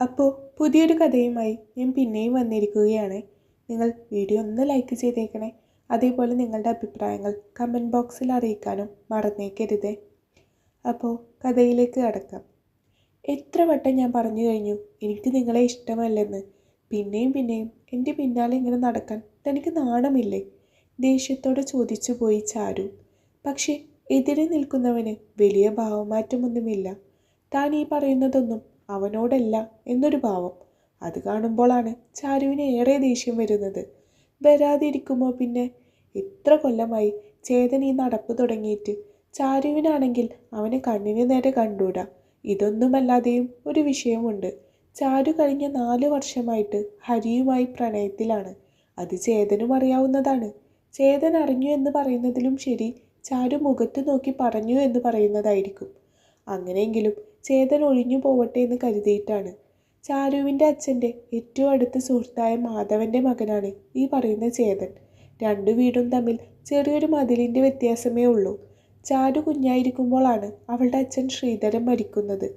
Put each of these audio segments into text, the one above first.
അപ്പോൾ പുതിയൊരു കഥയുമായി ഞാൻ പിന്നെയും വന്നിരിക്കുകയാണ്. നിങ്ങൾ വീഡിയോ ഒന്ന് ലൈക്ക് ചെയ്തേക്കണേ. അതേപോലെ നിങ്ങളുടെ അഭിപ്രായങ്ങൾ കമൻറ്റ് ബോക്സിൽ അറിയിക്കാനും മറന്നേക്കരുതേ. അപ്പോൾ കഥയിലേക്ക് കടക്കാം. എത്ര വട്ടം ഞാൻ പറഞ്ഞു കഴിഞ്ഞു എനിക്ക് നിങ്ങളെ ഇഷ്ടമല്ലെന്ന്. പിന്നെയും പിന്നെയും എൻ്റെ പിന്നാലെ ഇങ്ങനെ നടക്കാൻ തനിക്ക് നാണമില്ലേ? ദേഷ്യത്തോടെ ചോദിച്ചു പോയി ചാരു. പക്ഷേ എതിരെ നിൽക്കുന്നവന് വലിയ ഭാവമാറ്റമൊന്നുമില്ല. താൻ ഈ പറയുന്നതൊന്നും അവനോടല്ല എന്നൊരു ഭാവം. അത് കാണുമ്പോഴാണ് ചാരുവിന് ഏറെ ദേഷ്യം വരുന്നത്. വരാതിരിക്കുമോ പിന്നെ? എത്ര കൊല്ലമായി ചേതൻ ഈ നടപ്പ് തുടങ്ങിയിട്ട്. ചാരുവിനാണെങ്കിൽ അവനെ കണ്ണിന് നേരെ കണ്ടൂടാ. ഇതൊന്നുമല്ലാതെയും ഒരു വിഷയമുണ്ട്. ചാരു കഴിഞ്ഞ 4 വർഷമായിട്ട് ഹരിയുമായി പ്രണയത്തിലാണ്. അത് ചേതനും അറിയാവുന്നതാണ്. ചേതൻ അറിഞ്ഞു എന്ന് പറയുന്നതിലും ശരി ചാരു മുഖത്ത് നോക്കി പറഞ്ഞു എന്ന് പറയുന്നതായിരിക്കും. അങ്ങനെയെങ്കിലും ചേതൻ ഒഴിഞ്ഞു പോവട്ടെ എന്ന് കരുതിയിട്ടാണ്. ചാരുവിൻ്റെ അച്ഛൻ്റെ ഏറ്റവും അടുത്ത സുഹൃത്തായ മാധവൻ്റെ മകനാണ് ഈ പറയുന്ന ചേതൻ. 2 വീടും തമ്മിൽ ചെറിയൊരു മതിലിൻ്റെ വ്യത്യാസമേ ഉള്ളൂ. ചാരു കുഞ്ഞായിരിക്കുമ്പോഴാണ് അവളുടെ അച്ഛൻ ശ്രീധരൻ മരിക്കുന്നത്.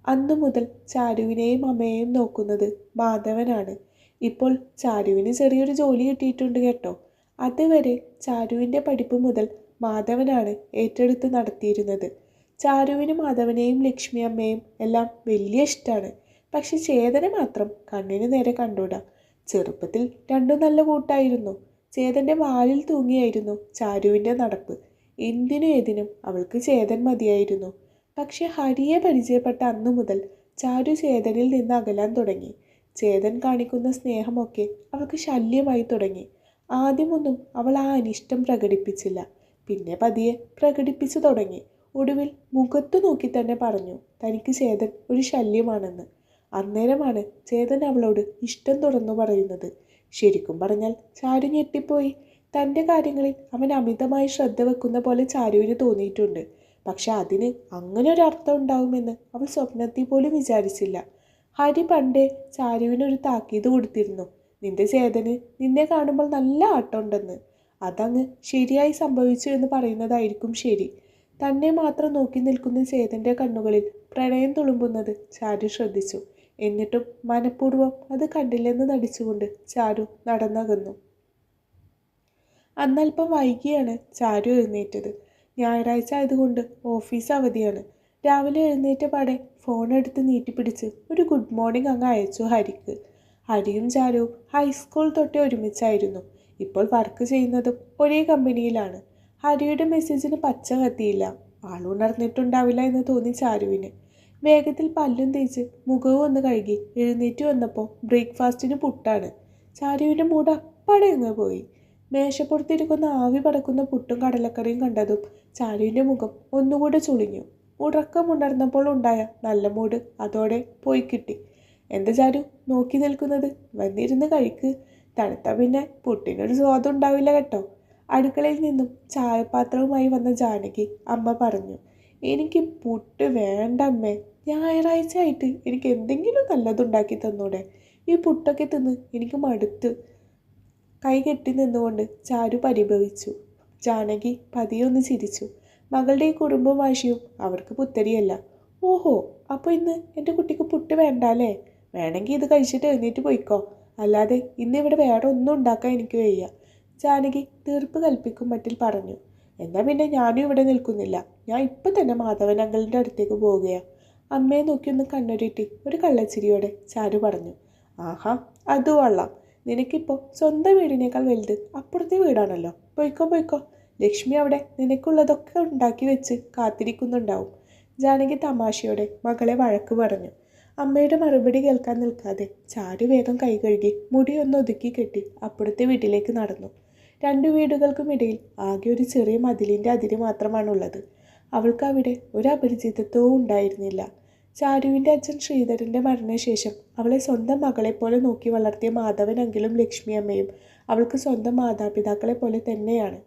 അന്നു മുതൽ ചാരുവിനെയും അമ്മയെയും നോക്കുന്നത് മാധവനാണ്. ഇപ്പോൾ ചാരുവിന് ചെറിയൊരു ജോലി കിട്ടിയിട്ടുണ്ട് കേട്ടോ. അതുവരെ ചാരുവിൻ്റെ പഠിപ്പ് മുതൽ മാധവനാണ് ഏറ്റെടുത്ത് നടത്തിയിരുന്നത്. ചാരുവിന് മാധവനെയും ലക്ഷ്മി അമ്മയും എല്ലാം വലിയ ഇഷ്ടമാണ്. പക്ഷെ ചേതനെ മാത്രം കണ്ണിന് നേരെ കണ്ടൂടാ. ചെറുപ്പത്തിൽ രണ്ടും നല്ല കൂട്ടായിരുന്നു. ചേതൻ്റെ വാലിൽ തൂങ്ങിയായിരുന്നു ചാരുവിൻ്റെ നടപ്പ്. എന്തിനും ഏതിനും അവൾക്ക് ചേതൻ മതിയായിരുന്നു. പക്ഷെ ഹരിയെ പരിചയപ്പെട്ട അന്നു മുതൽ ചാരു ചേതനിൽ നിന്ന് അകലാൻ തുടങ്ങി. ചേതൻ കാണിക്കുന്ന സ്നേഹമൊക്കെ അവൾക്ക് ശല്യമായി തുടങ്ങി. ആദ്യമൊന്നും അവൾ ആ അനിഷ്ടം പ്രകടിപ്പിച്ചില്ല. പിന്നെ പതിയെ പ്രകടിപ്പിച്ചു തുടങ്ങി. ഒടുവിൽ മുഖത്തു നോക്കി തന്നെ പറഞ്ഞു തനിക്ക് ചേതൻ ഒരു ശല്യമാണെന്ന്. അന്നേരമാണ് ചേതൻ അവളോട് ഇഷ്ടം തുറന്നു പറയുന്നത്. ശരിക്കും പറഞ്ഞാൽ ചാരു ഞെട്ടിപ്പോയി. തൻ്റെ കാര്യങ്ങളിൽ അവൻ അമിതമായി ശ്രദ്ധ വെക്കുന്ന പോലെ ചാരുവിന് തോന്നിയിട്ടുണ്ട്. പക്ഷെ അതിന് അങ്ങനെ ഒരു അർത്ഥം ഉണ്ടാവുമെന്ന് അവൾ സ്വപ്നത്തിൽ പോലും വിചാരിച്ചില്ല. ഹരി പണ്ടേ ചാരുവിനൊരു താക്കീത് കൊടുത്തിരുന്നു. നിന്റെ ചേതന് നിന്നെ കാണുമ്പോൾ നല്ല ആട്ടമുണ്ടെന്ന്. അതങ്ങ് ശരിയായി സംഭവിച്ചു എന്ന് പറയുന്നതായിരിക്കും ശരി. തന്നെ മാത്രം നോക്കി നിൽക്കുന്ന ചേതൻ്റെ കണ്ണുകളിൽ പ്രണയം തുളുമ്പുന്നത് ചാരു ശ്രദ്ധിച്ചു. എന്നിട്ടും മനഃപൂർവ്വം അത് കണ്ടില്ലെന്ന് നടിച്ചുകൊണ്ട് ചാരു നടന്നകന്നു. അന്നൽപ്പം വൈകിയാണ് ചാരു എഴുന്നേറ്റത്. ഞായറാഴ്ച ആയതുകൊണ്ട് ഓഫീസ് അവധിയാണ്. രാവിലെ എഴുന്നേറ്റ പാടെ ഫോണെടുത്ത് നീട്ടിപ്പിടിച്ച് ഒരു ഗുഡ് മോർണിംഗ് അങ്ങ് അയച്ചു ഹരിക്ക്. ഹരിയും ചാരുവും ഹൈസ്കൂൾ തൊട്ടേ ഒരുമിച്ചായിരുന്നു. ഇപ്പോൾ വർക്ക് ചെയ്യുന്നതും ഒരേ കമ്പനിയിലാണ്. ഹരിയുടെ മെസ്സേജിന് പച്ച കത്തിയില്ല. ആളുണർന്നിട്ടുണ്ടാവില്ല എന്ന് തോന്നി ചാരുവിന്. വേഗത്തിൽ പല്ലും തേച്ച് മുഖവും ഒന്ന് കഴുകി എഴുന്നേറ്റ് വന്നപ്പോൾ ബ്രേക്ക്ഫാസ്റ്റിന് പുട്ടാണ്. ചാരുവിൻ്റെ മൂഡ് അപ്പാടെ അങ്ങ് പോയി. മേശപ്പുറത്തിരിക്കുന്ന ആവി പടക്കുന്ന പുട്ടും കടലക്കറിയും കണ്ടതും ചാരുവിൻ്റെ മുഖം ഒന്നുകൂടെ ചുളിഞ്ഞു. ഉറക്കമുണർന്നപ്പോൾ ഉണ്ടായ നല്ല മൂഡ് അതോടെ പോയി കിട്ടി. എന്താ ചാരു നോക്കി നിൽക്കുന്നത്? വന്നിരുന്ന് കഴിക്ക്. തണുത്ത പിന്നെ പുട്ടിനൊരു സ്വാദം ഉണ്ടാവില്ല കേട്ടോ. അടുക്കളയിൽ നിന്നും ചായപാത്രവുമായി വന്ന ജാനകി അമ്മ പറഞ്ഞു. എനിക്ക് പുട്ട് വേണ്ട അമ്മേ. ഞായറാഴ്ച ആയിട്ട് എനിക്ക് എന്തെങ്കിലും നല്ലതുണ്ടാക്കി തന്നൂടെ? ഈ പുട്ടൊക്കെ തിന്ന് എനിക്ക് മടുത്ത്. കൈ കെട്ടി നിന്നുകൊണ്ട് ചാരു പരിഭവിച്ചു. ജാനകി പതിയൊന്ന് ചിരിച്ചു. മകളുടെ ഈ കുറുമ്പും വാശിയും അവർക്ക് പുത്തരിയല്ല. ഓഹോ, അപ്പോൾ ഇന്ന് എൻ്റെ കുട്ടിക്ക് പുട്ട് വേണ്ട അല്ലേ? വേണമെങ്കിൽ ഇത് കഴിച്ചിട്ട് എഴുന്നേറ്റ് പോയിക്കോ. അല്ലാതെ ഇന്നിവിടെ വേറെ ഒന്നും ഉണ്ടാക്കാൻ എനിക്ക് വയ്യ. ജാനകി തീർപ്പ് കൽപ്പിക്കും മട്ടിൽ പറഞ്ഞു. എന്നാൽ പിന്നെ ഞാനും ഇവിടെ നിൽക്കുന്നില്ല. ഞാൻ ഇപ്പം തന്നെ മാധവൻ അങ്കിളിൻ്റെ അടുത്തേക്ക് പോവുകയാണ്. അമ്മയെ നോക്കി ഒന്ന് കണ്ണൊരിട്ടി ഒരു കള്ളച്ചിരിയോടെ ചാരു പറഞ്ഞു. ആഹാ, അത് കൊള്ളാം. നിനക്കിപ്പോൾ സ്വന്തം വീടിനേക്കാൾ വലുത് അപ്പുറത്തെ വീടാണല്ലോ. പോയിക്കോ പോയിക്കോ. ലക്ഷ്മി അവിടെ നിനക്കുള്ളതൊക്കെ ഉണ്ടാക്കി വെച്ച് കാത്തിരിക്കുന്നുണ്ടാവും. ജാനകി തമാശയോടെ മകളെ വഴക്ക് പറഞ്ഞു. അമ്മയുടെ മറുപടി കേൾക്കാൻ നിൽക്കാതെ ചാരു വേഗം കൈ കഴുകി മുടിയൊന്ന് ഒതുക്കി കെട്ടി അപ്പുറത്തെ വീട്ടിലേക്ക് നടന്നു. 2 വീടുകൾക്കുമിടയിൽ ആകെ ഒരു ചെറിയ മതിലിൻ്റെ അതിര് മാത്രമാണുള്ളത്. അവൾക്ക് അവിടെ ഒരു അപരിചിതത്വവും ഉണ്ടായിരുന്നില്ല. ചാരുവിൻ്റെ അച്ഛൻ ശ്രീധരൻ്റെ മരണശേഷം അവളെ സ്വന്തം മകളെപ്പോലെ നോക്കി വളർത്തിയ മാധവൻ അങ്കിളും ലക്ഷ്മി അമ്മയും അവൾക്ക് സ്വന്തം മാതാപിതാക്കളെ പോലെ തന്നെയാണ്.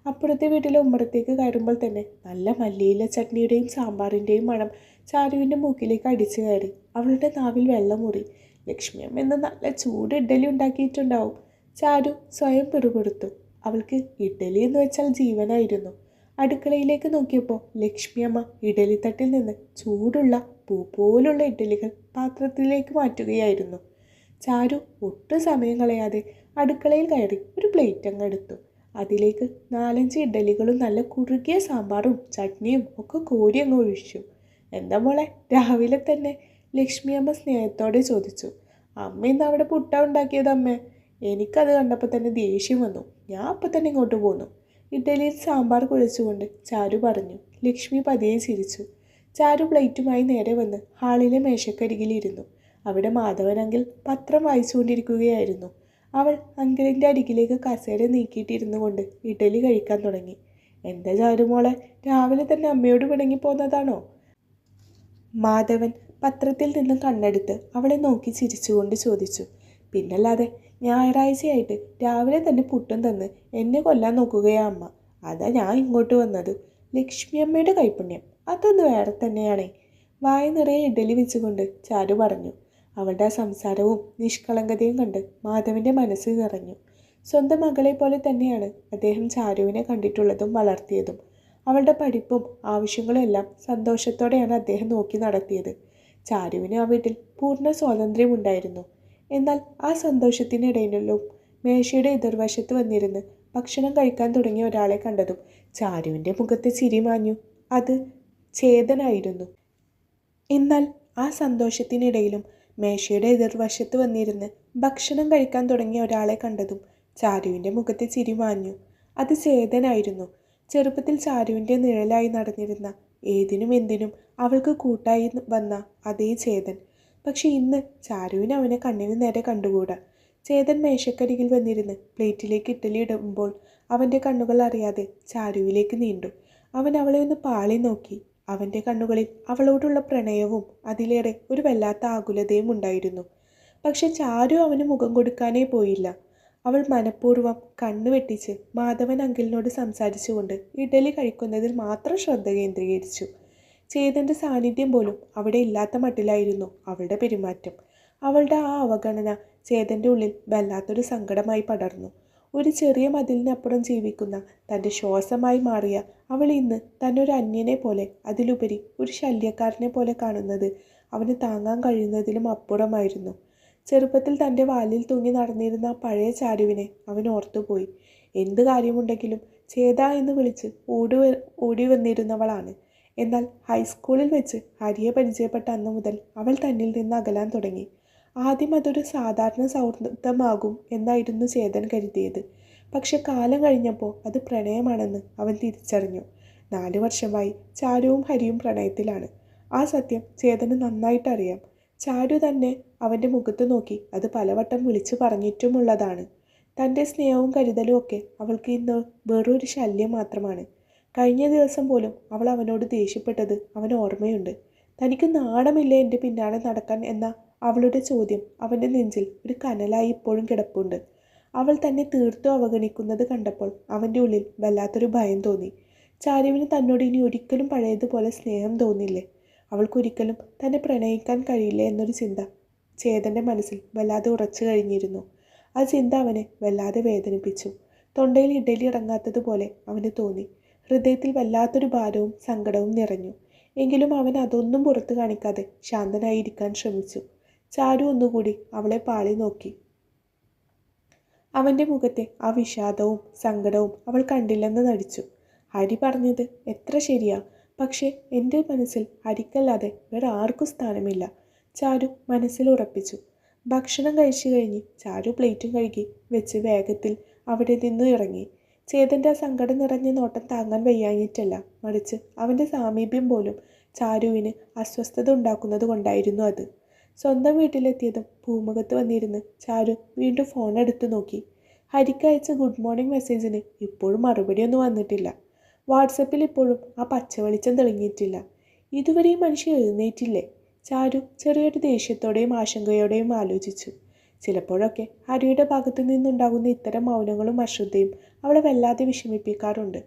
അപ്പുറത്തെ വീട്ടിലെ ഉമ്മറത്തേക്ക് കയറുമ്പോൾ തന്നെ നല്ല മല്ലിയില ചട്നിയുടെയും സാമ്പാറിൻ്റെയും മണം ചാരുവിൻ്റെ മൂക്കിലേക്ക് അടിച്ചു കയറി. അവളുടെ നാവിൽ വെള്ളമുറി. ലക്ഷ്മി അമ്മ ഇന്ന് നല്ല ചൂട് ഇഡ്ഡലി ഉണ്ടാക്കിയിട്ടുണ്ടാവും. ചാരു സ്വയം പിറുപിറുത്തു. അവൾക്ക് ഇഡ്ഡലി എന്ന് വെച്ചാൽ ജീവനായിരുന്നു. അടുക്കളയിലേക്ക് നോക്കിയപ്പോൾ ലക്ഷ്മിയമ്മ ഇഡലിത്തട്ടിൽ നിന്ന് ചൂടുള്ള പൂ പോലുള്ള ഇഡ്ഡലികൾ പാത്രത്തിലേക്ക് മാറ്റുകയായിരുന്നു. ചാരു ഒട്ടും സമയം കളയാതെ അടുക്കളയിൽ കയറി ഒരു പ്ലേറ്റ് അങ്ങ് എടുത്തു. അതിലേക്ക് 4-5 ഇഡ്ഡലികളും നല്ല കുറുകിയ സാമ്പാറും ചട്നിയും ഒക്കെ കോരി അങ്ങ് ഒഴിച്ചു. എന്താ മോളെ, രാവിലെ തന്നെ? ലക്ഷ്മിയമ്മ സ്നേഹത്തോടെ ചോദിച്ചു. അമ്മ ഇന്ന് അവിടെ പുട്ട ഉണ്ടാക്കിയത് അമ്മേ. എനിക്കത് കണ്ടപ്പോൾ തന്നെ ദേഷ്യം വന്നു. ഞാൻ അപ്പം തന്നെ ഇങ്ങോട്ട് പോന്നു. ഇഡ്ഡലിയിൽ സാമ്പാർ കുഴച്ചുകൊണ്ട് ചാരു പറഞ്ഞു. ലക്ഷ്മി പതിയെ ചിരിച്ചു. ചാരു പ്ലേറ്റുമായി നേരെ വന്ന് ഹാളിലെ മേശക്കരികിലിരുന്നു. അവിടെ മാധവൻ അങ്കിൾ പത്രം വായിച്ചുകൊണ്ടിരിക്കുകയായിരുന്നു. അവൾ അങ്കിളിൻ്റെ അരികിലേക്ക് കസേര നീക്കിയിട്ടിരുന്നു കൊണ്ട് ഇഡലി കഴിക്കാൻ തുടങ്ങി. എന്താ ചാരുമോളെ, രാവിലെ തന്നെ അമ്മയോട് പിണങ്ങി പോന്നതാണോ? മാധവൻ പത്രത്തിൽ നിന്നും കണ്ണെടുത്ത് അവളെ നോക്കി ചിരിച്ചുകൊണ്ട് ചോദിച്ചു. പിന്നല്ലാതെ, ഞായറാഴ്ചയായിട്ട് രാവിലെ തന്നെ പുട്ടും തന്ന് എന്നെ കൊല്ലാൻ നോക്കുകയാ അമ്മ. അതാ ഞാൻ ഇങ്ങോട്ട് വന്നത്. ലക്ഷ്മിയമ്മയുടെ കൈപ്പുണ്യം അതൊന്ന് വേറെ തന്നെയാണേ. വായ നിറയെ ഇഡലി വെച്ചുകൊണ്ട് ചാരു പറഞ്ഞു. അവളുടെ ആ സംസാരവും നിഷ്കളങ്കതയും കണ്ട് മാധവൻ്റെ മനസ്സ് നിറഞ്ഞു. സ്വന്തം മകളെ പോലെ തന്നെയാണ് അദ്ദേഹം ചാരുവിനെ കണ്ടിട്ടുള്ളതും വളർത്തിയതും. അവളുടെ പഠിപ്പും ആവശ്യങ്ങളും എല്ലാം സന്തോഷത്തോടെയാണ് അദ്ദേഹം നോക്കി നടത്തിയത്. ചാരുവിന് ആ വീട്ടിൽ പൂർണ്ണ സ്വാതന്ത്ര്യമുണ്ടായിരുന്നു. എന്നാൽ ആ സന്തോഷത്തിനിടയിലും മേശയുടെ എതിർവശത്ത് വന്നിരുന്ന് ഭക്ഷണം കഴിക്കാൻ തുടങ്ങിയ ഒരാളെ കണ്ടതും ചാരുവിൻ്റെ മുഖത്തെ ചിരി മാഞ്ഞു. അത് ചേതനായിരുന്നു. എന്നാൽ ആ സന്തോഷത്തിനിടയിലും മേശയുടെ എതിർവശത്ത് വന്നിരുന്ന് ഭക്ഷണം കഴിക്കാൻ തുടങ്ങിയ ഒരാളെ കണ്ടതും ചാരുവിൻ്റെ മുഖത്തെ ചിരി മാഞ്ഞു. അത് ചേതനായിരുന്നു. ചെറുപ്പത്തിൽ ചാരുവിൻ്റെ നിഴലായി നടന്നിരുന്ന, ഏതിനും എന്തിനും അവൾക്ക് കൂട്ടായി വന്ന അതേ ചേതൻ. പക്ഷെ ഇന്ന് ചാരുവിന് അവനെ കണ്ണിന് നേരെ കണ്ടുകൂടാ. ചേതൻ മേശക്കരികിൽ വന്നിരുന്ന് പ്ലേറ്റിലേക്ക് ഇഡ്ഡലി ഇടുമ്പോൾ അവൻ്റെ കണ്ണുകൾ അറിയാതെ ചാരുവിലേക്ക് നീണ്ടു. അവൻ അവളെ ഒന്ന് പാളി നോക്കി. അവൻ്റെ കണ്ണുകളിൽ അവളോടുള്ള പ്രണയവും അതിലേറെ ഒരു വല്ലാത്ത ആകുലതയും ഉണ്ടായിരുന്നു. പക്ഷെ ചാരു അവന് മുഖം കൊടുക്കാനേ പോയില്ല. അവൾ മനഃപൂർവ്വം കണ്ണു വെട്ടിച്ച് മാധവൻ അങ്കിളിനോട് സംസാരിച്ചുകൊണ്ട് ഇഡലി കഴിക്കുന്നതിൽ മാത്രം ശ്രദ്ധ കേന്ദ്രീകരിച്ചു. ചേതൻ്റെ സാന്നിധ്യം പോലും അവിടെ ഇല്ലാത്ത മട്ടിലായിരുന്നു അവളുടെ പെരുമാറ്റം. അവളുടെ ആ അവഗണന ചേതൻ്റെ ഉള്ളിൽ വല്ലാത്തൊരു സങ്കടമായി പടർന്നു. ഒരു ചെറിയ മതിലിനപ്പുറം ജീവിക്കുന്ന തൻ്റെ ശ്വാസമായി മാറിയ അവൾ ഇന്ന് തന്നെ ഒരു അന്യനെ പോലെ, അതിലുപരി ഒരു ശല്യക്കാരനെ പോലെ കാണുന്നത് അവന് താങ്ങാൻ കഴിയുന്നതിലും അപ്പുറമായിരുന്നു. ചെറുപ്പത്തിൽ തൻ്റെ വാലിൽ തൂങ്ങി നടന്നിരുന്ന പഴയ ചാരുവിനെ അവൻ ഓർത്തുപോയി. എന്ത് കാര്യമുണ്ടെങ്കിലും ചേത എന്ന് വിളിച്ച് ഓടി വന്നിരുന്നവളാണ്. എന്നാൽ ഹൈസ്കൂളിൽ വെച്ച് ഹരിയെ പരിചയപ്പെട്ട അന്നു മുതൽ അവൾ തന്നിൽ നിന്ന് അകലാൻ തുടങ്ങി. ആദ്യം അതൊരു സാധാരണ സൗഹൃദമാകും എന്നായിരുന്നു ചേതൻ കരുതിയത്. പക്ഷെ കാലം കഴിഞ്ഞപ്പോൾ അത് പ്രണയമാണെന്ന് അവൻ തിരിച്ചറിഞ്ഞു. 4 വർഷമായി ചാരുവും ഹരിയും പ്രണയത്തിലാണ്. ആ സത്യം ചേതന് നന്നായിട്ടറിയാം. ചാരു തന്നെ അവൻ്റെ മുഖത്ത് നോക്കി അത് പലവട്ടം വിളിച്ചു പറഞ്ഞിട്ടുമുള്ളതാണ്. തൻ്റെ സ്നേഹവും കരുതലും ഒക്കെ അവൾക്ക് ഇന്ന് വെറൊരു ശല്യം മാത്രമാണ്. കഴിഞ്ഞ ദിവസം പോലും അവൾ അവനോട് ദേഷ്യപ്പെട്ടത് അവന് ഓർമ്മയുണ്ട്. തനിക്ക് നാണമില്ലേ എൻ്റെ പിന്നാലെ നടക്കാൻ എന്ന അവളുടെ ചോദ്യം അവൻ്റെ നെഞ്ചിൽ ഒരു കനലായി ഇപ്പോഴും കിടപ്പുണ്ട്. അവൾ തന്നെ തീർത്തും അവഗണിക്കുന്നത് കണ്ടപ്പോൾ അവൻ്റെ ഉള്ളിൽ വല്ലാത്തൊരു ഭയം തോന്നി. ചാരുവിന് തന്നോട് ഇനി ഒരിക്കലും പഴയതുപോലെ സ്നേഹം തോന്നില്ലേ? അവൾക്കൊരിക്കലും തന്നെ പ്രണയിക്കാൻ കഴിയില്ല എന്നൊരു ചിന്ത ചേതൻ്റെ മനസ്സിൽ വല്ലാതെ ഉറച്ചു കഴിഞ്ഞിരുന്നു. ആ ചിന്ത അവനെ വല്ലാതെ വേദനിപ്പിച്ചു. തൊണ്ടയിൽ ഇഡലി ഇറങ്ങാത്തതുപോലെ അവന് തോന്നി. ഹൃദയത്തിൽ വല്ലാത്തൊരു ഭാരവും സങ്കടവും നിറഞ്ഞു. എങ്കിലും അവൻ അതൊന്നും പുറത്തു കാണിക്കാതെ ശാന്തനായിരിക്കാൻ ശ്രമിച്ചു. ചാരു ഒന്നുകൂടി അവളെ പാളി നോക്കി. അവൻ്റെ മുഖത്തെ ആ വിഷാദവും സങ്കടവും അവൾ കണ്ടില്ലെന്ന് നടിച്ചു. ഹരി പറഞ്ഞത് എത്ര ശരിയാ. പക്ഷേ എൻ്റെ മനസ്സിൽ ഹരിക്കല്ലാതെ വേറെ ആർക്കും സ്ഥാനമില്ല, ചാരു മനസ്സിൽ ഉറപ്പിച്ചു. ഭക്ഷണം കഴിച്ചു കഴിഞ്ഞ് ചാരു പ്ലേറ്റും കഴുകി വെച്ച് വേഗത്തിൽ അവിടെ നിന്നും ഇറങ്ങി. ചേതൻ്റെ ആ സങ്കടം നിറഞ്ഞ നോട്ടം താങ്ങാൻ വയ്യാഞ്ഞിട്ടല്ല, മറിച്ച് അവൻ്റെ സാമീപ്യം പോലും ചാരുവിന് അസ്വസ്ഥത ഉണ്ടാക്കുന്നത് കൊണ്ടായിരുന്നു അത്. സ്വന്തം വീട്ടിലെത്തിയതും പൂമുഖത്ത് വന്നിരുന്ന് ചാരു വീണ്ടും ഫോൺ എടുത്തു നോക്കി. ഹരിക്ക് അയച്ച ഗുഡ് മോർണിംഗ് മെസ്സേജിന് ഇപ്പോഴും മറുപടിയൊന്നും വന്നിട്ടില്ല. വാട്സപ്പിൽ ഇപ്പോഴും ആ പച്ചവെളിച്ചം തെളിഞ്ഞിട്ടില്ല. ഇതുവരെയും മനുഷ്യൻ എഴുന്നേറ്റില്ലേ? ചാരു ചെറിയൊരു ദേഷ്യത്തോടെയും ആശങ്കയോടെയും ആലോചിച്ചു. ചിലപ്പോഴൊക്കെ ഹരിയുടെ ഭാഗത്തു നിന്നുണ്ടാകുന്ന ഇത്തരം മൗനങ്ങളും അശ്രദ്ധയും അവളെ വല്ലാതെ വിഷമിപ്പിക്കാറുണ്ട്.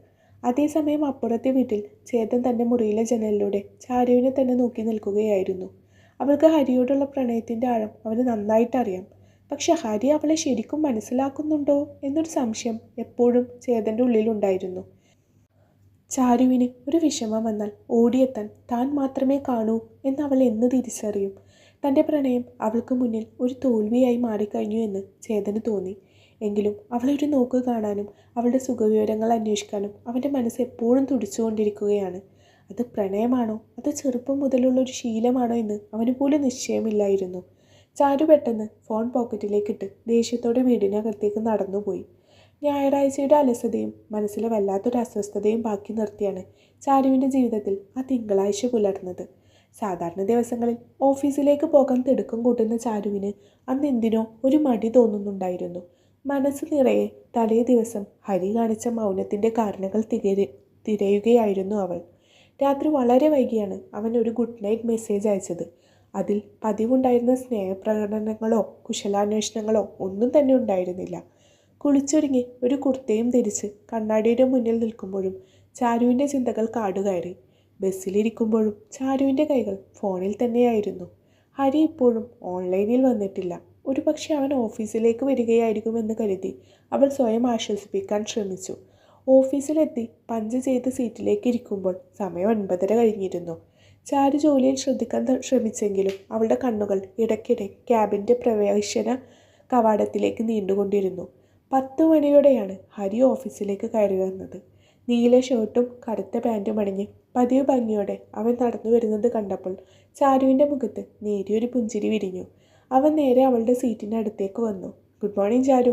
അതേസമയം അപ്പുറത്തെ വീട്ടിൽ ചേതൻ തൻ്റെ മുറിയിലെ ജനലിലൂടെ ചാരുവിനെ തന്നെ നോക്കി നിൽക്കുകയായിരുന്നു. അവൾക്ക് ഹരിയോടുള്ള പ്രണയത്തിൻ്റെ ആഴം അവന് നന്നായിട്ടറിയാം. പക്ഷെ ഹരി അവളെ ശരിക്കും മനസ്സിലാക്കുന്നുണ്ടോ എന്നൊരു സംശയം എപ്പോഴും ചേതൻ്റെ ഉള്ളിലുണ്ടായിരുന്നു. ചാരുവിന് ഒരു വിഷമം വന്നാൽ ഓടിയെത്താൻ താൻ മാത്രമേ കാണൂ എന്ന് അവൾ എന്ന് തിരിച്ചറിയും. തൻ്റെ പ്രണയം അവൾക്ക് മുന്നിൽ ഒരു തോൽവിയായി മാറിക്കഴിഞ്ഞു എന്ന് ചേതന് തോന്നി. എങ്കിലും അവളൊരു നോക്ക് കാണാനും അവളുടെ സുഖവിവരങ്ങൾ അന്വേഷിക്കാനും അവൻ്റെ മനസ്സ് എപ്പോഴും തുടിച്ചുകൊണ്ടിരിക്കുകയാണ്. അത് പ്രണയമാണോ അത് ചെറുപ്പം മുതലുള്ള ഒരു ശീലമാണോ എന്ന് അവന് പോലും നിശ്ചയമില്ലായിരുന്നു. ചാരു പെട്ടെന്ന് ഫോൺ പോക്കറ്റിലേക്കിട്ട് ദേഷ്യത്തോടെ വീടിനകത്തേക്ക് നടന്നുപോയി. ഞായറാഴ്ചയുടെ അലസതയും മനസ്സിലെ വല്ലാത്തൊരു അസ്വസ്ഥതയും ബാക്കി നിർത്തിയാണ് ചാരുവിൻ്റെ ജീവിതത്തിൽ ആ തിങ്കളാഴ്ച പുലർന്നത്. സാധാരണ ദിവസങ്ങളിൽ ഓഫീസിലേക്ക് പോകാൻ തിടുക്കം കൂട്ടുന്ന ചാരുവിന് അന്ന് എന്തിനോ ഒരു മടി തോന്നുന്നുണ്ടായിരുന്നു. മനസ്സ് നിറയെ തലേ ദിവസം ഹരി കാണിച്ച മൗനത്തിൻ്റെ കാരണങ്ങൾ തിരയുകയായിരുന്നു അവൾ. രാത്രി വളരെ വൈകിയാണ് അവൻ ഒരു ഗുഡ് നൈറ്റ് മെസ്സേജ് അയച്ചത്. അതിൽ പതിവുണ്ടായിരുന്ന സ്നേഹപ്രകടനങ്ങളോ കുശലാന്വേഷണങ്ങളോ ഒന്നും തന്നെ ഉണ്ടായിരുന്നില്ല. കുളിച്ചൊരുങ്ങി ഒരു കുർത്തയും ധരിച്ച് കണ്ണാടിയുടെ മുന്നിൽ നിൽക്കുമ്പോഴും ചാരുവിൻ്റെ ചിന്തകൾ കാടുകയറി. ബസ്സിലിരിക്കുമ്പോഴും ചാരുവിൻ്റെ കൈകൾ ഫോണിൽ തന്നെയായിരുന്നു. ഹരി ഇപ്പോഴും ഓൺലൈനിൽ വന്നിട്ടില്ല. ഒരു പക്ഷേ അവൻ ഓഫീസിലേക്ക് വരികയായിരിക്കുമെന്ന് കരുതി അവൾ സ്വയം ആശ്വസിപ്പിക്കാൻ ശ്രമിച്ചു. ഓഫീസിലെത്തി പഞ്ച് ചെയ്ത് സീറ്റിലേക്ക് ഇരിക്കുമ്പോൾ സമയം 9:30 കഴിഞ്ഞിരുന്നു. ചാരു ജോലിയിൽ ശ്രദ്ധിക്കാൻ ശ്രമിച്ചെങ്കിലും അവളുടെ കണ്ണുകൾ ഇടയ്ക്കിടെ ക്യാബിൻ്റെ പ്രവേശന കവാടത്തിലേക്ക് നീണ്ടുകൊണ്ടിരുന്നു. 10 മണിയോടെയാണ് ഹരി ഓഫീസിലേക്ക് കയറി വന്നത്. നീല ഷർട്ടും കറുത്ത പാൻറ്റും അണിഞ്ഞ് പതിവ് ഭംഗിയോടെ അവൻ നടന്നു വരുന്നത് കണ്ടപ്പോൾ ചാരുവിൻ്റെ മുഖത്ത് നേരിയൊരു പുഞ്ചിരി വിരിഞ്ഞു. അവൻ നേരെ അവളുടെ സീറ്റിനടുത്തേക്ക് വന്നു. ഗുഡ് മോർണിംഗ് ചാരു.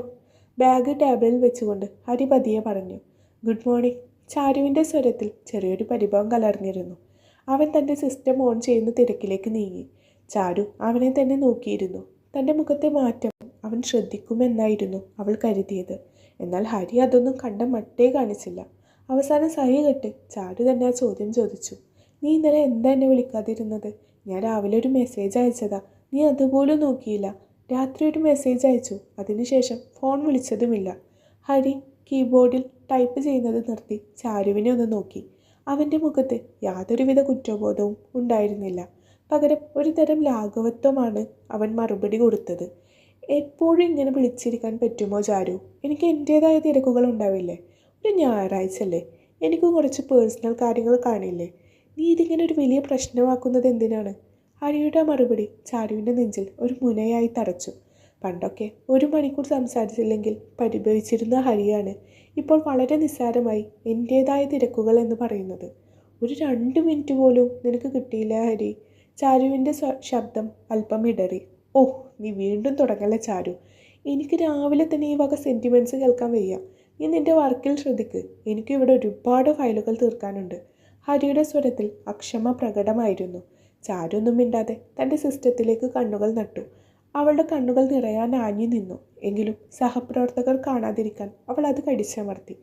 ബാഗ് ടേബിളിൽ വെച്ചുകൊണ്ട് ഹരി പതിയെ പറഞ്ഞു. Good morning. ചാരുവിൻ്റെ സ്വരത്തിൽ ചെറിയൊരു പരിഭവം കലർന്നിരുന്നു. അവൻ തൻ്റെ സിസ്റ്റം ഓൺ ചെയ്യുന്ന തിരക്കിലേക്ക് നീങ്ങി. ചാരു അവനെ തന്നെ നോക്കിയിരുന്നു. തൻ്റെ മുഖത്തെ മാറ്റം അവൻ ശ്രദ്ധിക്കുമെന്നായിരുന്നു അവൾ കരുതിയത്. എന്നാൽ ഹരി അതൊന്നും കണ്ട മട്ടേ കാണിച്ചില്ല. അവസാനം സഹി കെട്ട് ചാരു തന്നെ ആ ചോദ്യം ചോദിച്ചു. നീ ഇന്നലെ എന്താ എന്നെ വിളിക്കാതിരുന്നത്? ഞാൻ രാവിലെ ഒരു മെസ്സേജ് അയച്ചതാ, നീ അതുപോലും നോക്കിയില്ല. രാത്രി ഒരു മെസ്സേജ് അയച്ചു, അതിനുശേഷം ഫോൺ വിളിച്ചതുമില്ല. ഹരി കീബോർഡിൽ ടൈപ്പ് ചെയ്യുന്നത് നിർത്തി ചാരുവിനെ ഒന്ന് നോക്കി. അവൻ്റെ മുഖത്ത് യാതൊരുവിധ കുറ്റബോധവും ഉണ്ടായിരുന്നില്ല. പകരം ഒരു തരം ലാഘവത്വമാണ് അവൻ മറുപടി കൊടുത്തത്. എപ്പോഴും ഇങ്ങനെ വിളിച്ചിരിക്കാൻ പറ്റുമോ ചാരു? എനിക്ക് എൻ്റേതായ തിരക്കുകൾ ഉണ്ടാവില്ലേ? ഒരു ഞായറാഴ്ച അല്ലേ, എനിക്കും കുറച്ച് പേഴ്സണൽ കാര്യങ്ങൾ കാണില്ലേ? നീ ഇതിങ്ങനെ ഒരു വലിയ പ്രശ്നമാക്കുന്നത് എന്തിനാണ്? ഹരിയുടെ മറുപടി ചാരുവിൻ്റെ നെഞ്ചിൽ ഒരു മുനയായി തറച്ചു. പണ്ടൊക്കെ 1 മണിക്കൂർ സംസാരിച്ചില്ലെങ്കിൽ പരിഭവിച്ചിരുന്ന ഹരിയാണ് ഇപ്പോൾ വളരെ നിസ്സാരമായി എൻ്റേതായ തിരക്കുകൾ എന്ന് പറയുന്നത്. ഒരു 2 മിനിറ്റ് പോലും നിനക്ക് കിട്ടിയില്ല ഹരി. ചാരുവിൻ്റെ ശബ്ദം അല്പം ഇടറി. ഓ, നീ വീണ്ടും തുടങ്ങല്ലേ ചാരു. എനിക്ക് രാവിലെ തന്നെ ഈ വക സെൻറ്റിമെൻറ്റ്സ് കേൾക്കാൻ വയ്യ. നീ നിൻ്റെ വർക്കിൽ ശ്രദ്ധിക്ക്. എനിക്കിവിടെ ഒരുപാട് ഫയലുകൾ തീർക്കാനുണ്ട്. ഹരിയുടെ സ്വരത്തിൽ അക്ഷമ പ്രകടമായിരുന്നു. ചാരു ഒന്നും മിണ്ടാതെ തൻ്റെ സിസ്റ്റത്തിലേക്ക് കണ്ണുകൾ നട്ടു. അവളുടെ കണ്ണുകൾ നിറയാൻ ആഞ്ഞു നിന്നു. എങ്കിലും സഹപ്രവർത്തകർ കാണാതിരിക്കാൻ അവൾ അത് കടിച്ചമർത്തി.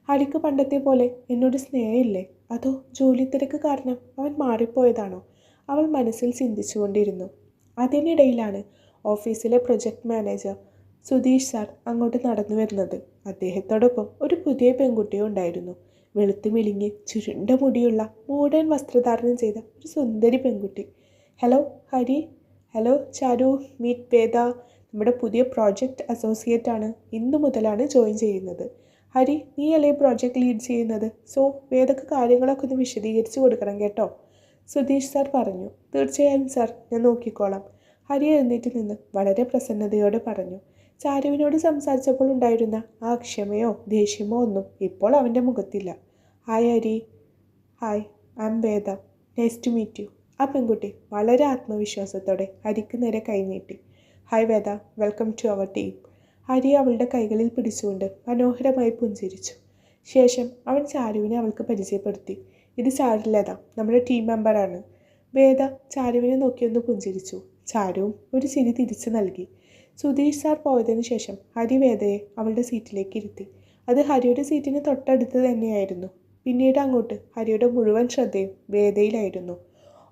ഹരിക്ക് പണ്ടത്തെ പോലെ എന്നോട് സ്നേഹമില്ലേ? അതോ ജോലി തിരക്ക് കാരണം അവൻ മാറിപ്പോയതാണോ? അവൾ മനസ്സിൽ ചിന്തിച്ചുകൊണ്ടിരുന്നു. അതിനിടയിലാണ് ഓഫീസിലെ പ്രൊജക്ട് മാനേജർ സുധീഷ് സാർ അങ്ങോട്ട് നടന്നു വരുന്നത്. അദ്ദേഹത്തോടൊപ്പം ഒരു പുതിയ പെൺകുട്ടിയും ഉണ്ടായിരുന്നു. വെളുത്തു മെലിഞ്ഞ് ചുരുണ്ട മുടിയുള്ള മോഡേൺ വസ്ത്രധാരണം ചെയ്ത ഒരു സുന്ദരി പെൺകുട്ടി. ഹലോ ഹരി. ഹലോ ചാരു, മീറ്റ് വേദ. നമ്മുടെ പുതിയ പ്രോജക്റ്റ് അസോസിയേറ്റ് ആണ്. ഇന്നു മുതലാണ് ജോയിൻ ചെയ്യുന്നത്. ഹരി, നീ അല്ലേ പ്രോജക്റ്റ് ലീഡ് ചെയ്യുന്നത്? സോ വേദക്ക് കാര്യങ്ങളൊക്കെ ഒന്ന് വിശദീകരിച്ച് കൊടുക്കണം കേട്ടോ, സുധീഷ് സാർ പറഞ്ഞു. തീർച്ചയായും സാർ, ഞാൻ നോക്കിക്കോളാം. ഹരി എഴുന്നേറ്റ് നിന്ന് വളരെ പ്രസന്നതയോടെ പറഞ്ഞു. ചാരുവിനോട് സംസാരിച്ചപ്പോൾ ഉണ്ടായിരുന്ന ആ ക്ഷമയോ ദേഷ്യമോ ഒന്നും ഇപ്പോൾ അവൻ്റെ മുഖത്തില്ല. Hi Hari. Hi, I am Veda. Nice to meet you. ആ പെൺകുട്ടി വളരെ ആത്മവിശ്വാസത്തോടെ ഹരിക്ക് നേരെ കൈനീട്ടി. Hi Veda, welcome to our team. Hari അവളുടെ കൈകളിൽ പിടിച്ചുകൊണ്ട് മനോഹരമായി പുഞ്ചിരിച്ചു. ശേഷം അവൻ ചാരുവിനെ അവൾക്ക് പരിചയപ്പെടുത്തി. ഇത് ചാരുലത, നമ്മുടെ ടീം മെമ്പറാണ്. വേദ ചാരുവിനെ നോക്കിയൊന്ന് പുഞ്ചിരിച്ചു. ചാരുവും ഒരു ചിരി തിരിച്ചു നൽകി. സുധീഷ് സാർ പോയതിനു ശേഷം ഹരി വേദയെ അവളുടെ സീറ്റിലേക്ക് ഇരുത്തി. അത് ഹരിയുടെ സീറ്റിന് തൊട്ടടുത്ത് തന്നെയായിരുന്നു. പിന്നീട് അങ്ങോട്ട് ഹരിയുടെ മുഴുവൻ ശ്രദ്ധയും വേദയിലായിരുന്നു.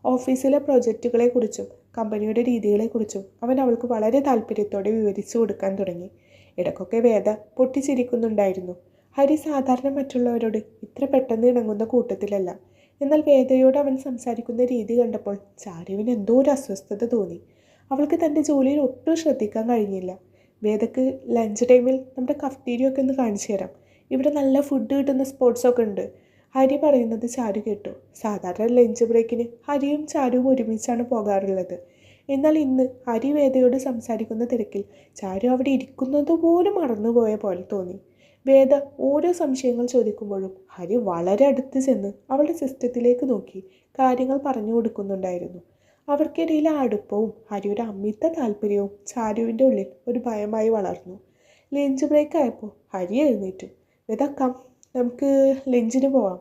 ഓഫീസിലെ പ്രൊജക്റ്റുകളെക്കുറിച്ചും കമ്പനിയുടെ രീതികളെക്കുറിച്ചും അവൻ അവൾക്ക് വളരെ താല്പര്യത്തോടെ വിവരിച്ചു കൊടുക്കാൻ തുടങ്ങി. ഇടയ്ക്കൊക്കെ വേദ പൊട്ടിച്ചിരിക്കുന്നുണ്ടായിരുന്നു. ഹരി സാധാരണ മറ്റുള്ളവരോട് ഇത്ര പെട്ടെന്ന് ഇണങ്ങുന്ന കൂട്ടത്തിലല്ല. എന്നാൽ വേദയോട് അവൻ സംസാരിക്കുന്ന രീതി കണ്ടപ്പോൾ ചാരുവിന് എന്തോ ഒരു അസ്വസ്ഥത തോന്നി. അവൾക്ക് തൻ്റെ ജോലിയിൽ ഒട്ടും ശ്രദ്ധിക്കാൻ കഴിഞ്ഞില്ല. വേദക്ക് ലഞ്ച് ടൈമിൽ നമ്മുടെ കഫ്റ്റീരിയ ഒക്കെ ഒന്ന് കാണിച്ചു തരാം. ഇവിടെ നല്ല ഫുഡ് കിട്ടുന്ന സ്പോട്ട്സൊക്കെ ഉണ്ട്. ഹരി പറയുന്നത് ചാരു കേട്ടു. സാധാരണ ലഞ്ച് ബ്രേക്കിന് ഹരിയും ചാരുവും ഒരുമിച്ചാണ് പോകാറുള്ളത്. എന്നാൽ ഇന്ന് ഹരി വേദയോട് സംസാരിക്കുന്ന തിരക്കിൽ ചാരു അവിടെ ഇരിക്കുന്നത് പോലും മറന്നുപോയ പോലെ തോന്നി. വേദ ഓരോ സംശയങ്ങൾ ചോദിക്കുമ്പോഴും ഹരി വളരെ അടുത്ത് ചെന്ന് അവളുടെ സിസ്റ്റത്തിലേക്ക് നോക്കി കാര്യങ്ങൾ പറഞ്ഞു കൊടുക്കുന്നുണ്ടായിരുന്നു. അവർക്കിടയിലെ അടുപ്പവും ഹരിയുടെ അമിത താല്പര്യവും ചാരുവിൻ്റെ ഉള്ളിൽ ഒരു ഭയമായി വളർന്നു. ലഞ്ച് ബ്രേക്ക് ആയപ്പോൾ ഹരി എഴുന്നേറ്റു. വേദ കം, നമുക്ക് ലഞ്ചിന് പോവാം.